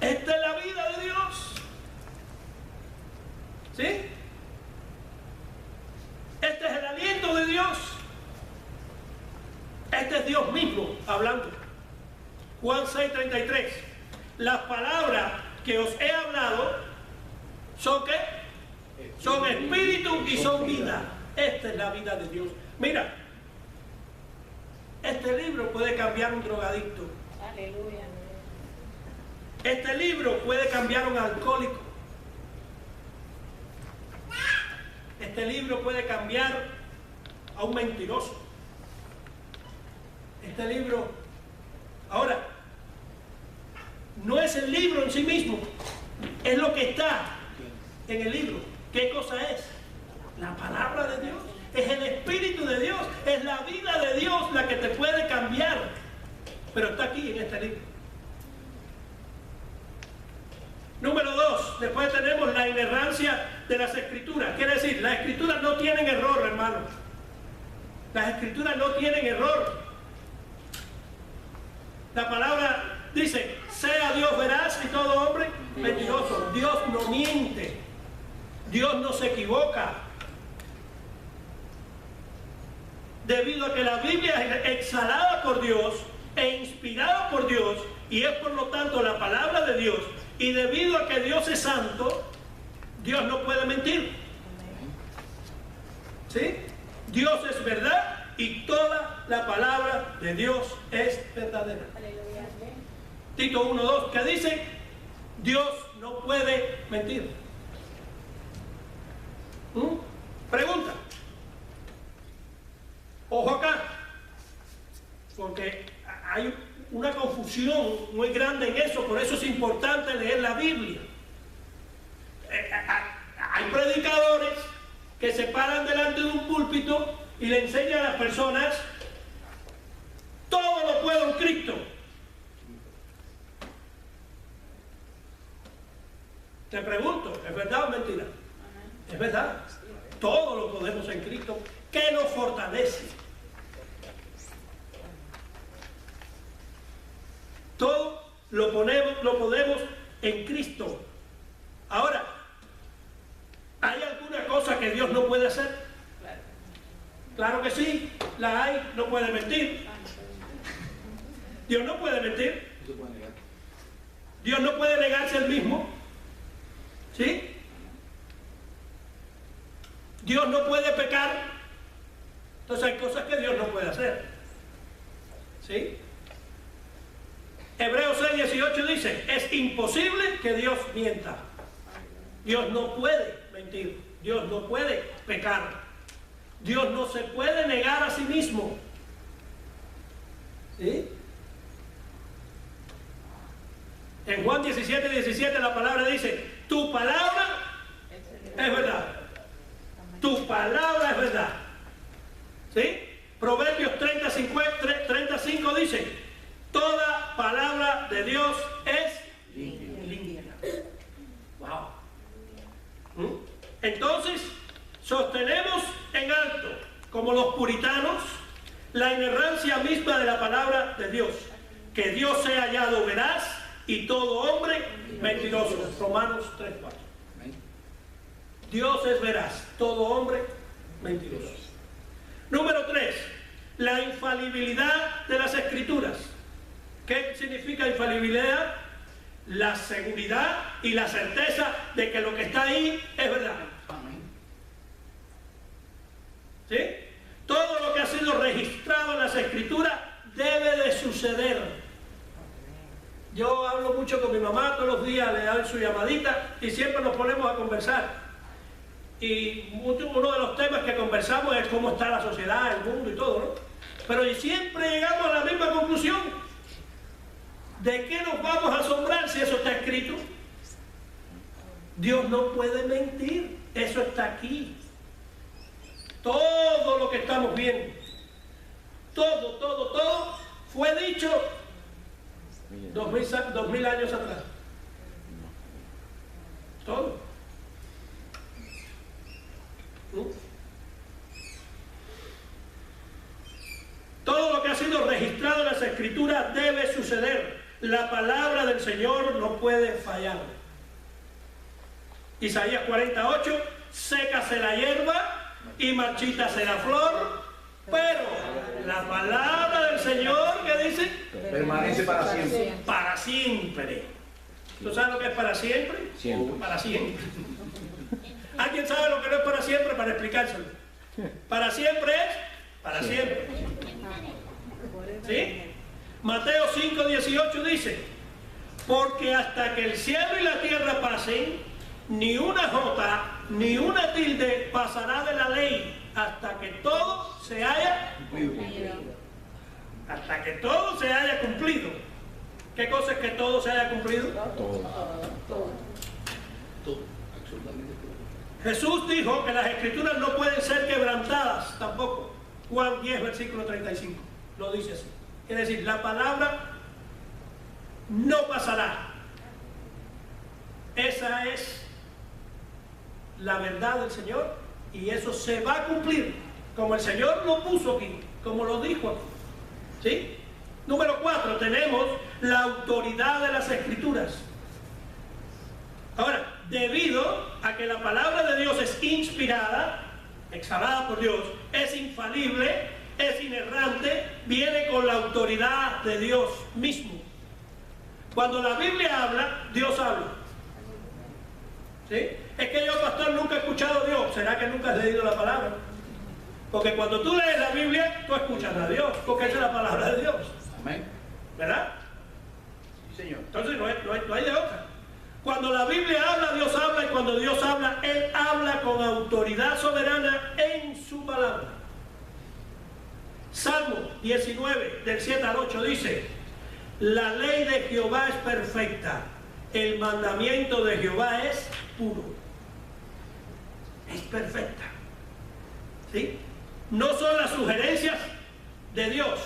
Esta es la vida de Dios. ¿Sí? Este es el aliento de Dios. Este es Dios mismo hablando. Juan 6:33. Las palabras que os he hablado ¿son qué? Son espíritu y son vida. Esta es la vida de Dios. Mira, este libro puede cambiar un drogadicto. Aleluya. Este libro puede cambiar un alcohólico. Este libro puede cambiar a un mentiroso. Este libro, ahora, no es el libro en sí mismo, es lo que está en el libro. ¿Qué cosa es? La palabra de Dios. Es el Espíritu de Dios. Es la vida de Dios la que te puede cambiar. Pero está aquí en este libro. Número 2. Después tenemos la inerrancia de las Escrituras. Quiere decir, las Escrituras no tienen error, hermano. Las Escrituras no tienen error. La palabra dice: sea Dios veraz y todo hombre mentiroso. Dios no miente. Dios no se equivoca. Debido a que la Biblia es exhalada por Dios e inspirada por Dios, y es por lo tanto la palabra de Dios, y debido a que Dios es santo, Dios no puede mentir. ¿Sí? Dios es verdad y toda la palabra de Dios es verdadera. Tito 1:2, que dice: Dios no puede mentir. Pregunta. Ojo acá, porque hay una confusión muy grande en eso, por eso es importante leer la Biblia. Hay predicadores que se paran delante de un púlpito y le enseñan a las personas: todo lo puedo en Cristo. Te pregunto, ¿es verdad o mentira? Es verdad. Todo lo podemos en Cristo, que nos fortalece. Todo lo podemos en Cristo. Ahora, ¿hay alguna cosa que Dios no puede hacer? Claro que sí, la hay. No puede mentir. Dios no puede mentir. Dios no puede negarse al mismo. ¿Sí? Dios no puede pecar. Entonces hay cosas que Dios no puede hacer. ¿Sí? Hebreos 6:18 dice: es imposible que Dios mienta. Dios no puede mentir. Dios no puede pecar. Dios no se puede negar a sí mismo. ¿Sí? En Juan 17:17 la palabra dice: tu palabra es verdad. Tu palabra es verdad. ¿Sí? Proverbios 35 dice, toda palabra de Dios es limpia. Wow. Entonces, sostenemos en alto, como los puritanos, la inerrancia misma de la palabra de Dios. Que Dios sea hallado veraz y todo hombre mentiroso. Romanos 3:4. Dios es veraz, todo hombre mentiroso. Número 3, la infalibilidad de las Escrituras. ¿Qué significa infalibilidad? La seguridad y la certeza de que lo que está ahí es verdad. ¿Sí? Todo lo que ha sido registrado en las Escrituras debe de suceder. Yo hablo mucho con mi mamá, todos los días le doy su llamadita y siempre nos ponemos a conversar. Y uno de los temas que conversamos es cómo está la sociedad, el mundo y todo, ¿no? Pero siempre llegamos a la misma conclusión. ¿De qué nos vamos a asombrar si eso está escrito? Dios no puede mentir, eso está aquí. Todo lo que estamos viendo, todo fue dicho 2000 años atrás. Todo. Todo lo que ha sido registrado en las Escrituras debe suceder. La palabra del Señor no puede fallar. Isaías 48, sécase la hierba y marchítase la flor, pero la palabra del Señor, ¿qué dice? Permanece para siempre. Para siempre. ¿Tú sabes lo que es para siempre? Siempre. Para siempre. ¿Alguien sabe lo que no es para siempre? Para explicárselo. Para siempre es para siempre. ¿Sí? Mateo 5:18 dice, porque hasta que el cielo y la tierra pasen, ni una jota ni una tilde pasará de la ley hasta que todo se haya cumplido. Hasta que todo se haya cumplido. ¿Qué cosa es que todo se haya cumplido? Todo, absolutamente todo. Jesús dijo que las Escrituras no pueden ser quebrantadas tampoco. Juan 10, versículo 35. Lo dice así. Es decir, la palabra no pasará. Esa es la verdad del Señor y eso se va a cumplir como el Señor lo puso aquí, como lo dijo aquí. ¿Sí? Número 4, tenemos la autoridad de las Escrituras. Ahora, debido a que la palabra de Dios es inspirada, exhalada por Dios, es infalible, es inerrante, viene con la autoridad de Dios mismo. Cuando la Biblia habla, Dios habla. ¿Sí? Es que yo, pastor, nunca he escuchado a Dios. ¿Será que nunca has leído la palabra? Porque cuando tú lees la Biblia, tú escuchas a Dios, porque esa es la palabra de Dios. Amén. ¿Verdad? Sí, Señor. Entonces no hay de otra. Cuando la Biblia habla, Dios habla, y cuando Dios habla, Él habla con autoridad soberana en su palabra. Salmo 19, del 7 al 8 dice, la ley de Jehová es perfecta, el mandamiento de Jehová es puro. Es perfecta. ¿Sí? No son las sugerencias de Dios.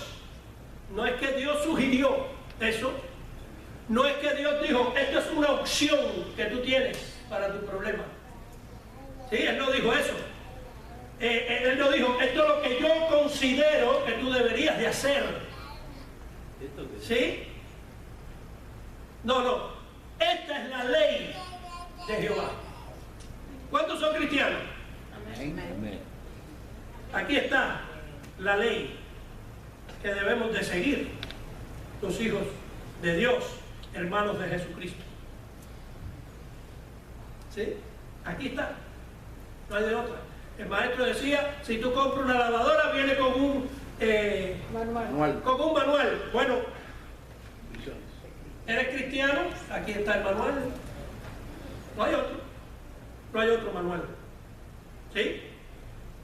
No es que Dios sugirió eso. No es que Dios dijo, esta es una opción que tú tienes para tu problema. ¿Sí? Él no dijo eso. Él no dijo, esto es lo que yo considero que tú deberías de hacer. ¿Sí? No. Esta es la ley de Jehová. ¿Cuántos son cristianos? Amén. Aquí está la ley que debemos de seguir los hijos de Dios, hermanos de Jesucristo. ¿Sí? Aquí está. No hay de otra. El maestro decía, si tú compras una lavadora, viene con un Manual. con un manual. Bueno, ¿eres cristiano? Aquí está el manual. No hay otro. No hay otro manual. ¿Sí?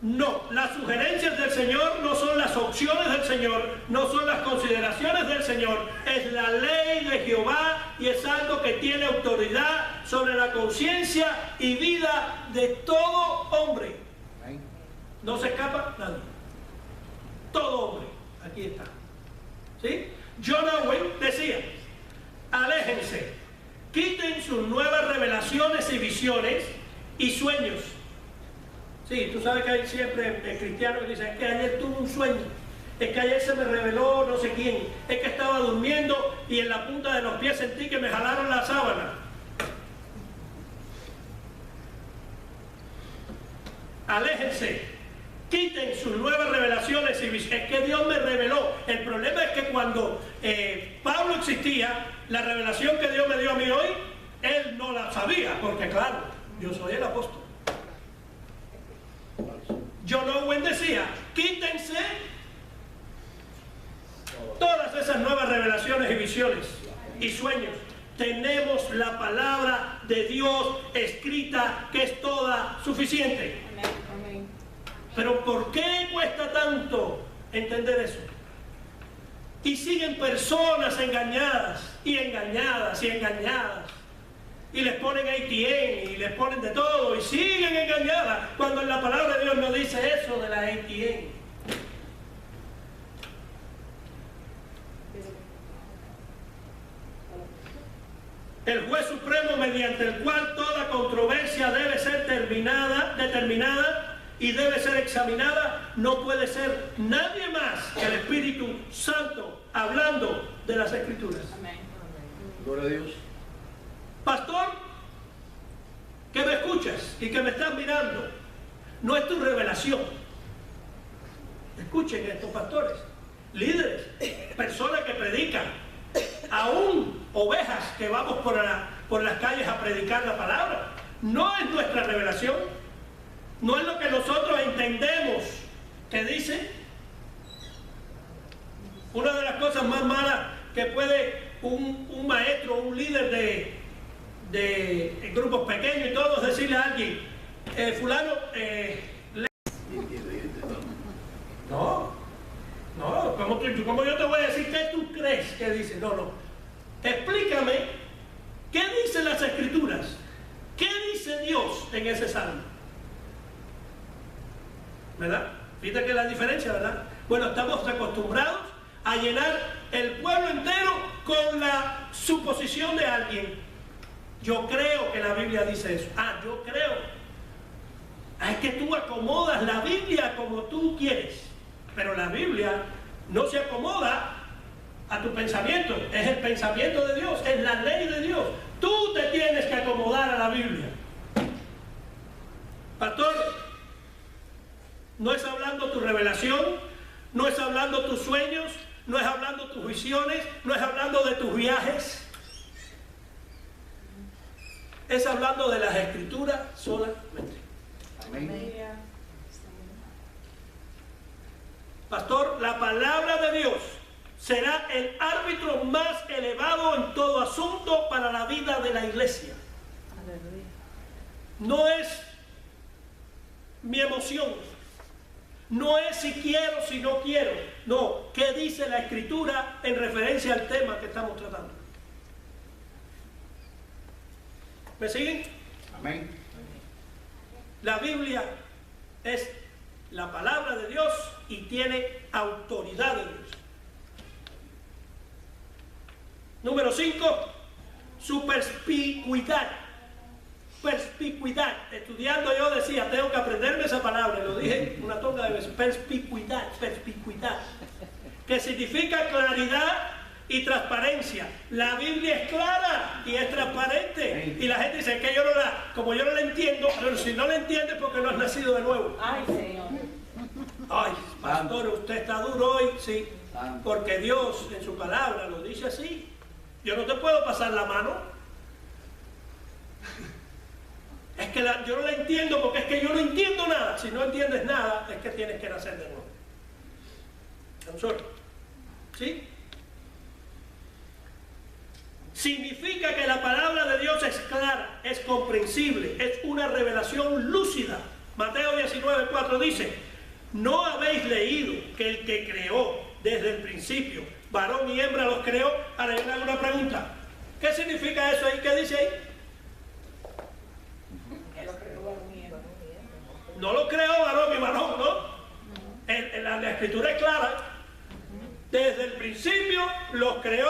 No, las sugerencias del Señor no son las opciones del Señor, no son las consideraciones del Señor, es la ley de Jehová y es algo que tiene autoridad sobre la conciencia y vida de todo hombre. No se escapa nadie. Todo hombre, aquí está. ¿Sí? John Owen decía, aléjense, quiten sus nuevas revelaciones y visiones y sueños. Sí, tú sabes que hay siempre cristianos que dicen, es que ayer tuve un sueño, es que ayer se me reveló no sé quién, es que estaba durmiendo y en la punta de los pies sentí que me jalaron la sábana. Aléjense, quiten sus nuevas revelaciones y visiones. Es que Dios me reveló. El problema es que cuando Pablo existía, la revelación que Dios me dio a mí hoy, él no la sabía, porque claro, yo soy el apóstol. John Owen decía, quítense todas esas nuevas revelaciones y visiones y sueños. Tenemos la palabra de Dios escrita, que es toda suficiente. Pero ¿por qué cuesta tanto entender eso? Y siguen personas engañadas y engañadas y engañadas. Y les ponen ATM y les ponen de todo y siguen engañadas cuando en la palabra de Dios no dice eso de la ATM. El juez supremo mediante el cual toda controversia debe ser determinada y debe ser examinada, no puede ser nadie más que el Espíritu Santo hablando de las Escrituras. Amén. Gloria a Dios. Pastor, que me escuchas y que me estás mirando, no es tu revelación. Escuchen estos pastores, líderes, personas que predican, aún ovejas que vamos por las calles a predicar la palabra. No es nuestra revelación, no es lo que nosotros entendemos que dice. Una de las cosas más malas que puede un maestro, un líder de grupos pequeños y todos decirle a alguien, fulano, no, ¿cómo yo te voy a decir qué tú crees que dice? No, explícame qué dicen las Escrituras, qué dice Dios en ese salmo, ¿verdad? Fíjate que es la diferencia, ¿verdad? Bueno, estamos acostumbrados a llenar el pueblo entero con la suposición de alguien. Yo creo que la Biblia dice eso. Yo creo. Es que tú acomodas la Biblia como tú quieres. Pero la Biblia no se acomoda a tu pensamiento. Es el pensamiento de Dios, es la ley de Dios. Tú te tienes que acomodar a la Biblia. Pastor, no es hablando tu revelación, no es hablando tus sueños, no es hablando tus visiones, no es hablando de tus viajes. Es hablando de las Escrituras solamente. Amén. Pastor, la palabra de Dios será el árbitro más elevado en todo asunto para la vida de la iglesia. Aleluya. No es mi emoción, no es si quiero, si no quiero. No, ¿qué dice la Escritura en referencia al tema que estamos tratando? ¿Me siguen? Amén. La Biblia es la palabra de Dios y tiene autoridad de Dios. Número 5, su perspicuidad. Perspicuidad. Estudiando yo decía, tengo que aprenderme esa palabra, y lo dije una tonga de veces. Perspicuidad, perspicuidad. Que significa claridad y transparencia. La Biblia es clara y es transparente. Y la gente dice que yo como yo no la entiendo, pero si no la entiendes porque no has nacido de nuevo. Ay, Señor. Ay, pastor, usted está duro hoy, sí. Porque Dios en su palabra lo dice así. Yo no te puedo pasar la mano. Es que yo no la entiendo porque es que yo no entiendo nada. Si no entiendes nada, es que tienes que nacer de nuevo. I'm sorry. ¿Sí? Significa que la palabra de Dios es clara, es comprensible, es una revelación lúcida. Mateo 19:4 dice, ¿no habéis leído que el que creó desde el principio, varón y hembra los creó? Ahora yo le hago una pregunta. ¿Qué significa eso ahí? ¿Qué dice ahí? No lo creó varón y varón, ¿no? principio los creó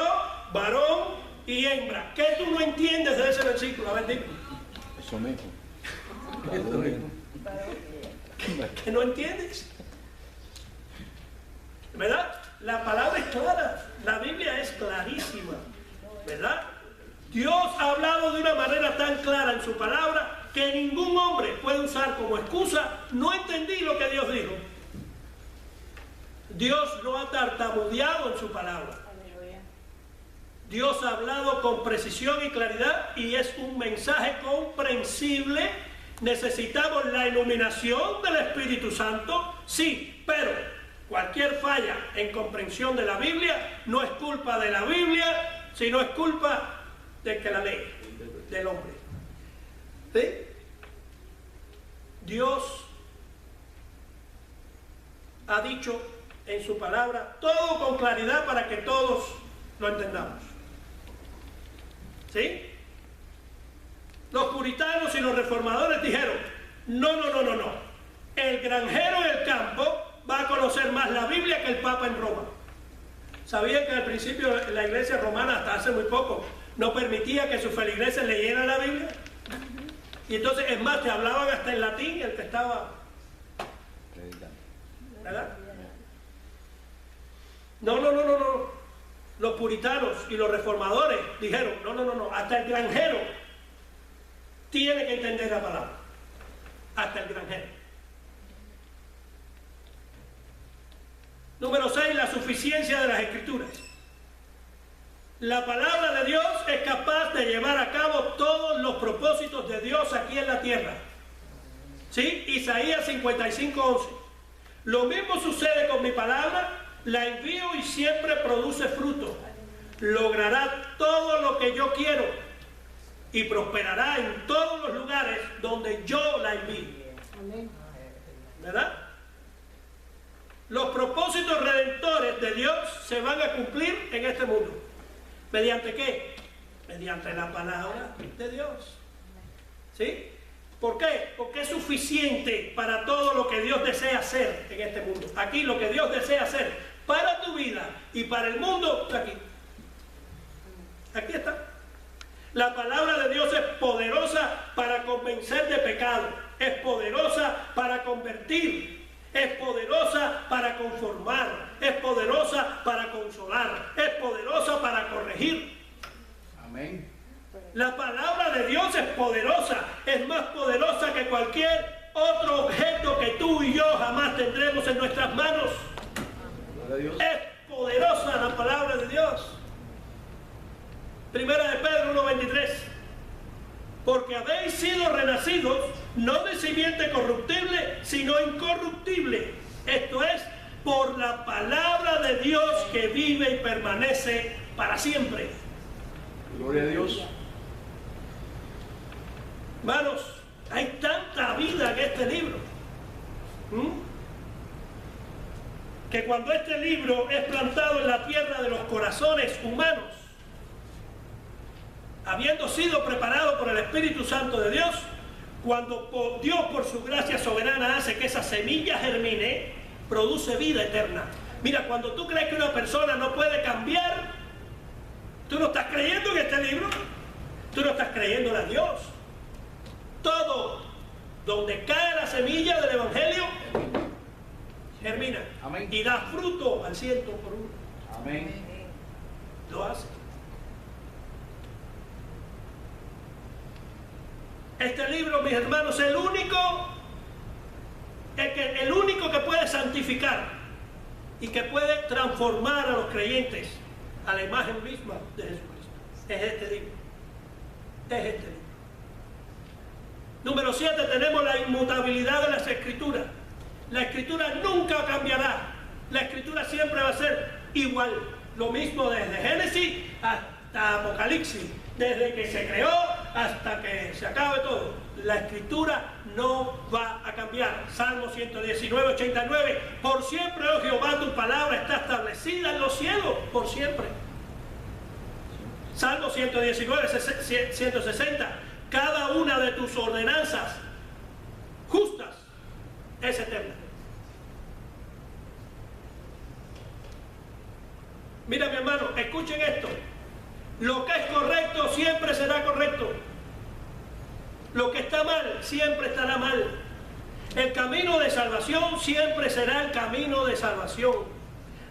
varón y hembra. ¿Qué tú no entiendes de ese versículo? A ver, dime. Eso mismo. ¿Qué no entiendes? ¿Verdad? La palabra es clara, la Biblia es clarísima, ¿verdad? Dios ha hablado de una manera tan clara en su palabra que ningún hombre puede usar como excusa: no entendí lo que Dios dijo. Dios no ha tartamudeado en su palabra. Dios ha hablado con precisión y claridad y es un mensaje comprensible. ¿Necesitamos la iluminación del Espíritu Santo? Sí, pero cualquier falla en comprensión de la Biblia no es culpa de la Biblia, sino es culpa del que la lee, del hombre. ¿Sí? Dios ha dicho en su palabra todo con claridad para que todos lo entendamos. ¿Sí? Los puritanos y los reformadores dijeron: no. El granjero en el campo va a conocer más la Biblia que el Papa en Roma. ¿Sabían que al principio la iglesia romana, hasta hace muy poco, no permitía que sus feligreses leyeran la Biblia? Y entonces, es más, te hablaban hasta en latín el que estaba... ¿Verdad? No. Los puritanos y los reformadores dijeron: no. Hasta el granjero tiene que entender la palabra. Hasta el granjero. Número 6, la suficiencia de las Escrituras. La palabra de Dios es capaz de llevar a cabo todos los propósitos de Dios aquí en la tierra. ¿Sí? Isaías 55:11. Lo mismo sucede con mi palabra. La envío y siempre produce fruto. Logrará todo lo que yo quiero y prosperará en todos los lugares donde yo la envío. ¿Verdad? Los propósitos redentores de Dios se van a cumplir en este mundo. ¿Mediante qué? Mediante la palabra de Dios. ¿Sí? ¿Por qué? Porque es suficiente para todo lo que Dios desea hacer en este mundo. Aquí lo que Dios desea hacer para tu vida y para el mundo está aquí. Aquí está. La palabra de Dios es poderosa para convencer de pecado. Es poderosa para convertir. Es poderosa para conformar. Es poderosa para consolar. Es poderosa para corregir. Amén. La palabra de Dios es poderosa. Es más poderosa que cualquier otro objeto que tú y yo jamás tendremos en nuestras manos. Es poderosa la palabra de Dios. Primera de Pedro 1:23. Porque habéis sido renacidos, no de simiente corruptible, sino incorruptible. Esto es, por la palabra de Dios que vive y permanece para siempre. Gloria a Dios. Hermanos, hay tanta vida en este libro. Que cuando este libro es plantado en la tierra de los corazones humanos, habiendo sido preparado por el Espíritu Santo de Dios, cuando Dios por su gracia soberana hace que esa semilla germine, produce vida eterna. Mira, cuando tú crees que una persona no puede cambiar, tú no estás creyendo en este libro, tú no estás creyendo en Dios. Todo donde cae la semilla del Evangelio germina. Amén. Y da fruto al 100 por uno. Amén. Lo hace. Este libro, mis hermanos, es el único que puede santificar y que puede transformar a los creyentes a la imagen misma de Jesucristo. Es este libro. Es este libro. Número 7, tenemos la inmutabilidad de las Escrituras. La Escritura nunca cambiará. La Escritura siempre va a ser igual. Lo mismo desde Génesis hasta Apocalipsis. Desde que se creó hasta que se acabe todo. La Escritura no va a cambiar. Salmo 119:89. Por siempre, oh Jehová, tu palabra está establecida en los cielos. Por siempre. Salmo 119:160. Cada una de tus ordenanzas justas es eterna. Escuchen esto. Lo que es correcto siempre será correcto. Lo que está mal siempre estará mal. El camino de salvación siempre será el camino de salvación.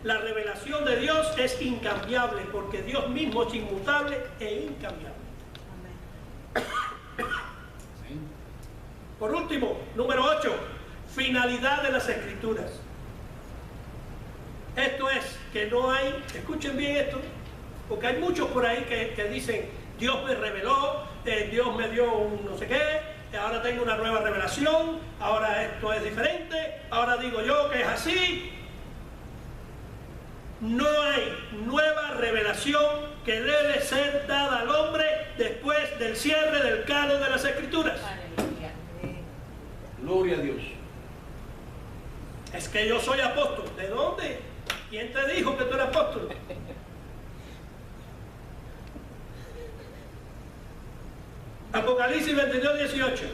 La revelación de Dios es incambiable porque Dios mismo es inmutable e incambiable. Por último, número 8, finalidad de las Escrituras. Esto es que no hay, escuchen bien esto, porque hay muchos por ahí que dicen, Dios me reveló, Dios me dio un no sé qué, ahora tengo una nueva revelación, ahora esto es diferente, ahora digo yo que es así. No hay nueva revelación que debe ser dada al hombre después del cierre del canon de las Escrituras. Gloria a Dios. Es que yo soy apóstol. ¿De dónde? ¿Quién te dijo que tú eres apóstol? Apocalipsis 22, 18.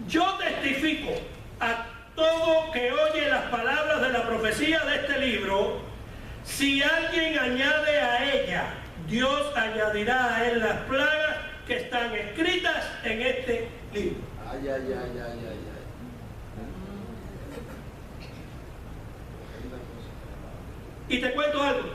Yo testifico a todo que oye las palabras de la profecía de este libro. Si alguien añade a ella, Dios añadirá a él las plagas que están escritas en este libro. Ay, ay, ay, ay, ay, ay. Y te cuento algo.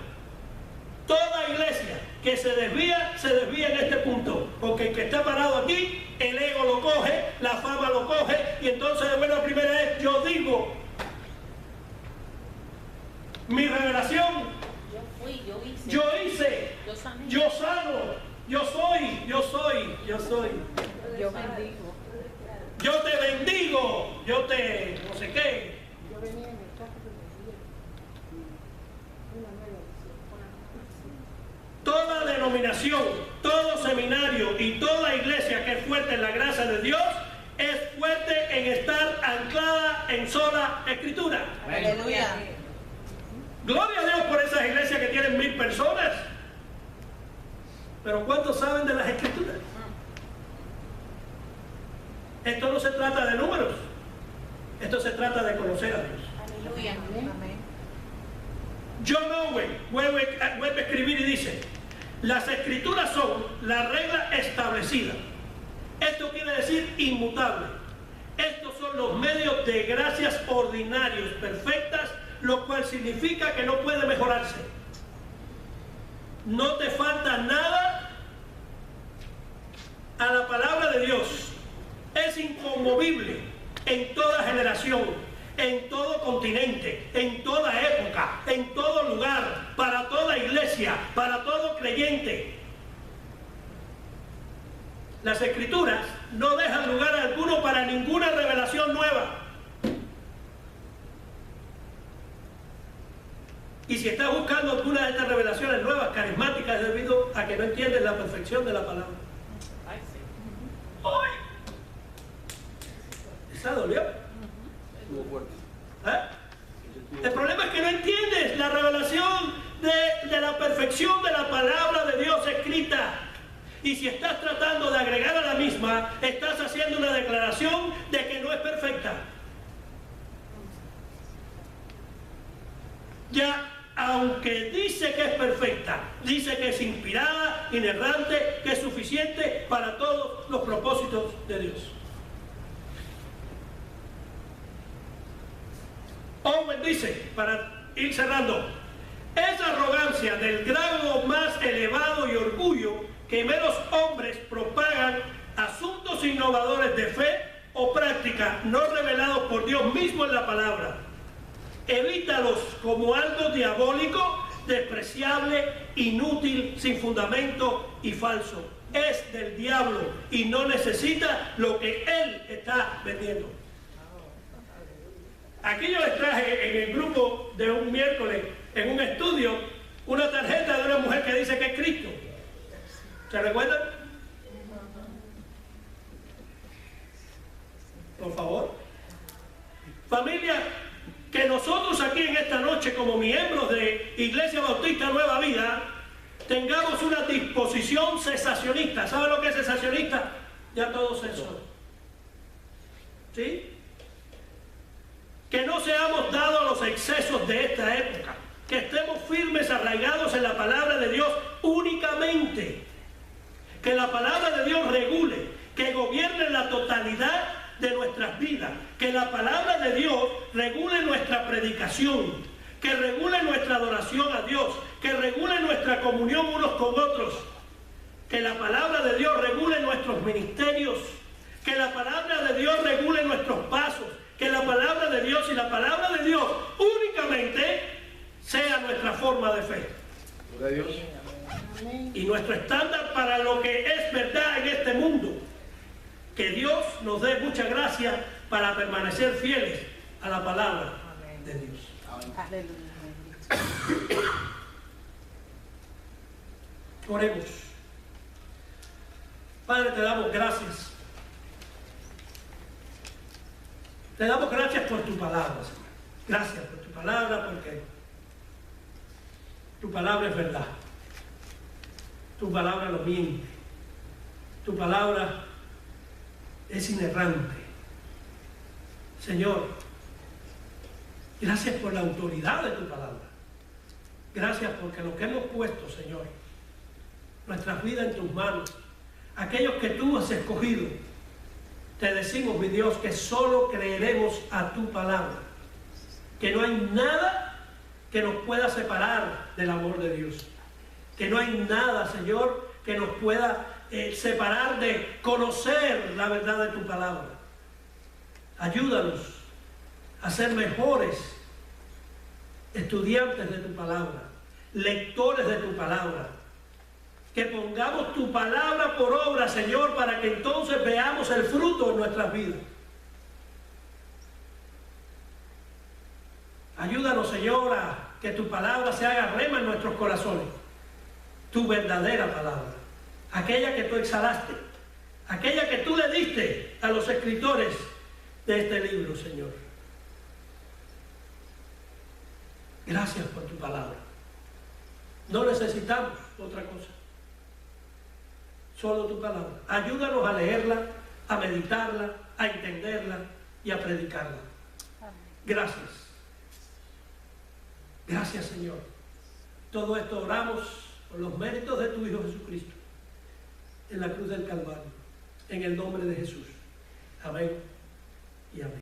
Toda iglesia que se desvía en este punto. Porque el que está parado aquí, el ego lo coge, la fama lo coge, y entonces de buena primera vez yo digo, mi revelación, yo hice, yo sano, yo soy. Yo bendigo. Yo te bendigo, yo te no sé qué. Toda denominación, todo seminario y toda iglesia que es fuerte en la gracia de Dios es fuerte en estar anclada en sola Escritura. Aleluya. Gloria a Dios por esas iglesias que tienen 1000 personas. Pero ¿cuántos saben de las Escrituras? Esto no se trata de números. Esto se trata de conocer a Dios. Aleluya. Amén. John Owen vuelve a escribir y dice, las Escrituras son la regla establecida. Esto quiere decir inmutable. Estos son los medios de gracias ordinarios, perfectas, lo cual significa que no puede mejorarse. No te falta nada a la palabra de Dios. Es inconmovible en toda generación, en todo continente, en toda época, en todo lugar, para toda iglesia, para todo creyente. Las Escrituras no dejan lugar alguno para ninguna revelación nueva. Y si estás buscando alguna de estas revelaciones nuevas, carismáticas, es debido a que no entiendes la perfección de la palabra. ¡Ay! ¿Esa dolió? Estuvo fuerte. El problema es que no entiendes la revelación de la perfección de la palabra de Dios escrita. Y si estás tratando de agregar a la misma, estás haciendo una declaración de que no es perfecta. Ya, aunque dice que es perfecta, dice que es inspirada, inerrante, que es suficiente para todos los propósitos de Dios. Owen dice, para ir cerrando, es arrogancia del grado más elevado y orgullo que meros hombres propagan asuntos innovadores de fe o práctica no revelados por Dios mismo en la palabra. Evítalos como algo diabólico, despreciable, inútil, sin fundamento y falso. Es del diablo y no necesita lo que él está vendiendo. Aquí yo les traje en el grupo de un miércoles, en un estudio, una tarjeta de una mujer que dice que es Cristo. ¿Se recuerdan? Por favor. Familia, que nosotros aquí en esta noche, como miembros de Iglesia Bautista Nueva Vida, tengamos una disposición cesacionista. ¿Saben lo que es cesacionista? Ya todo cesó. ¿Sí? Que no seamos dados a los excesos de esta época, que estemos firmes, arraigados en la palabra de Dios únicamente. Que la palabra de Dios regule, que gobierne la totalidad de nuestras vidas. Que la palabra de Dios regule nuestra predicación, que regule nuestra adoración a Dios, que regule nuestra comunión unos con otros. Que la palabra de Dios regule nuestros ministerios, que la palabra de Dios regule nuestros pasos, que la palabra de Dios y la palabra de Dios únicamente sea nuestra forma de fe. Gloria a Dios. Y nuestro estándar para lo que es verdad en este mundo. Que Dios nos dé mucha gracia para permanecer fieles a la palabra de Dios. Aleluya. Oremos. Padre, te damos gracias. Te damos gracias por tu palabra, Señor. Gracias por tu palabra, porque tu palabra es verdad. Tu palabra no miente. Tu palabra es inerrante. Señor, gracias por la autoridad de tu palabra. Gracias porque lo que hemos puesto, Señor, nuestras vidas en tus manos, aquellos que tú has escogido, te decimos, mi Dios, que solo creeremos a tu palabra, que no hay nada que nos pueda separar del amor de Dios, que no hay nada, Señor, que nos pueda separar de conocer la verdad de tu palabra. Ayúdanos a ser mejores estudiantes de tu palabra, lectores de tu palabra, que pongamos tu palabra por obra, Señor, para que entonces veamos el fruto en nuestras vidas. Ayúdanos, Señor, a que tu palabra se haga rema en nuestros corazones. Tu verdadera palabra, aquella que tú exhalaste, aquella que tú le diste a los escritores de este libro, Señor. Gracias por tu palabra. No necesitamos otra cosa. Solo tu palabra. Ayúdanos a leerla, a meditarla, a entenderla y a predicarla. Gracias. Gracias, Señor. Todo esto oramos por los méritos de tu Hijo Jesucristo en la cruz del Calvario. En el nombre de Jesús. Amén y amén.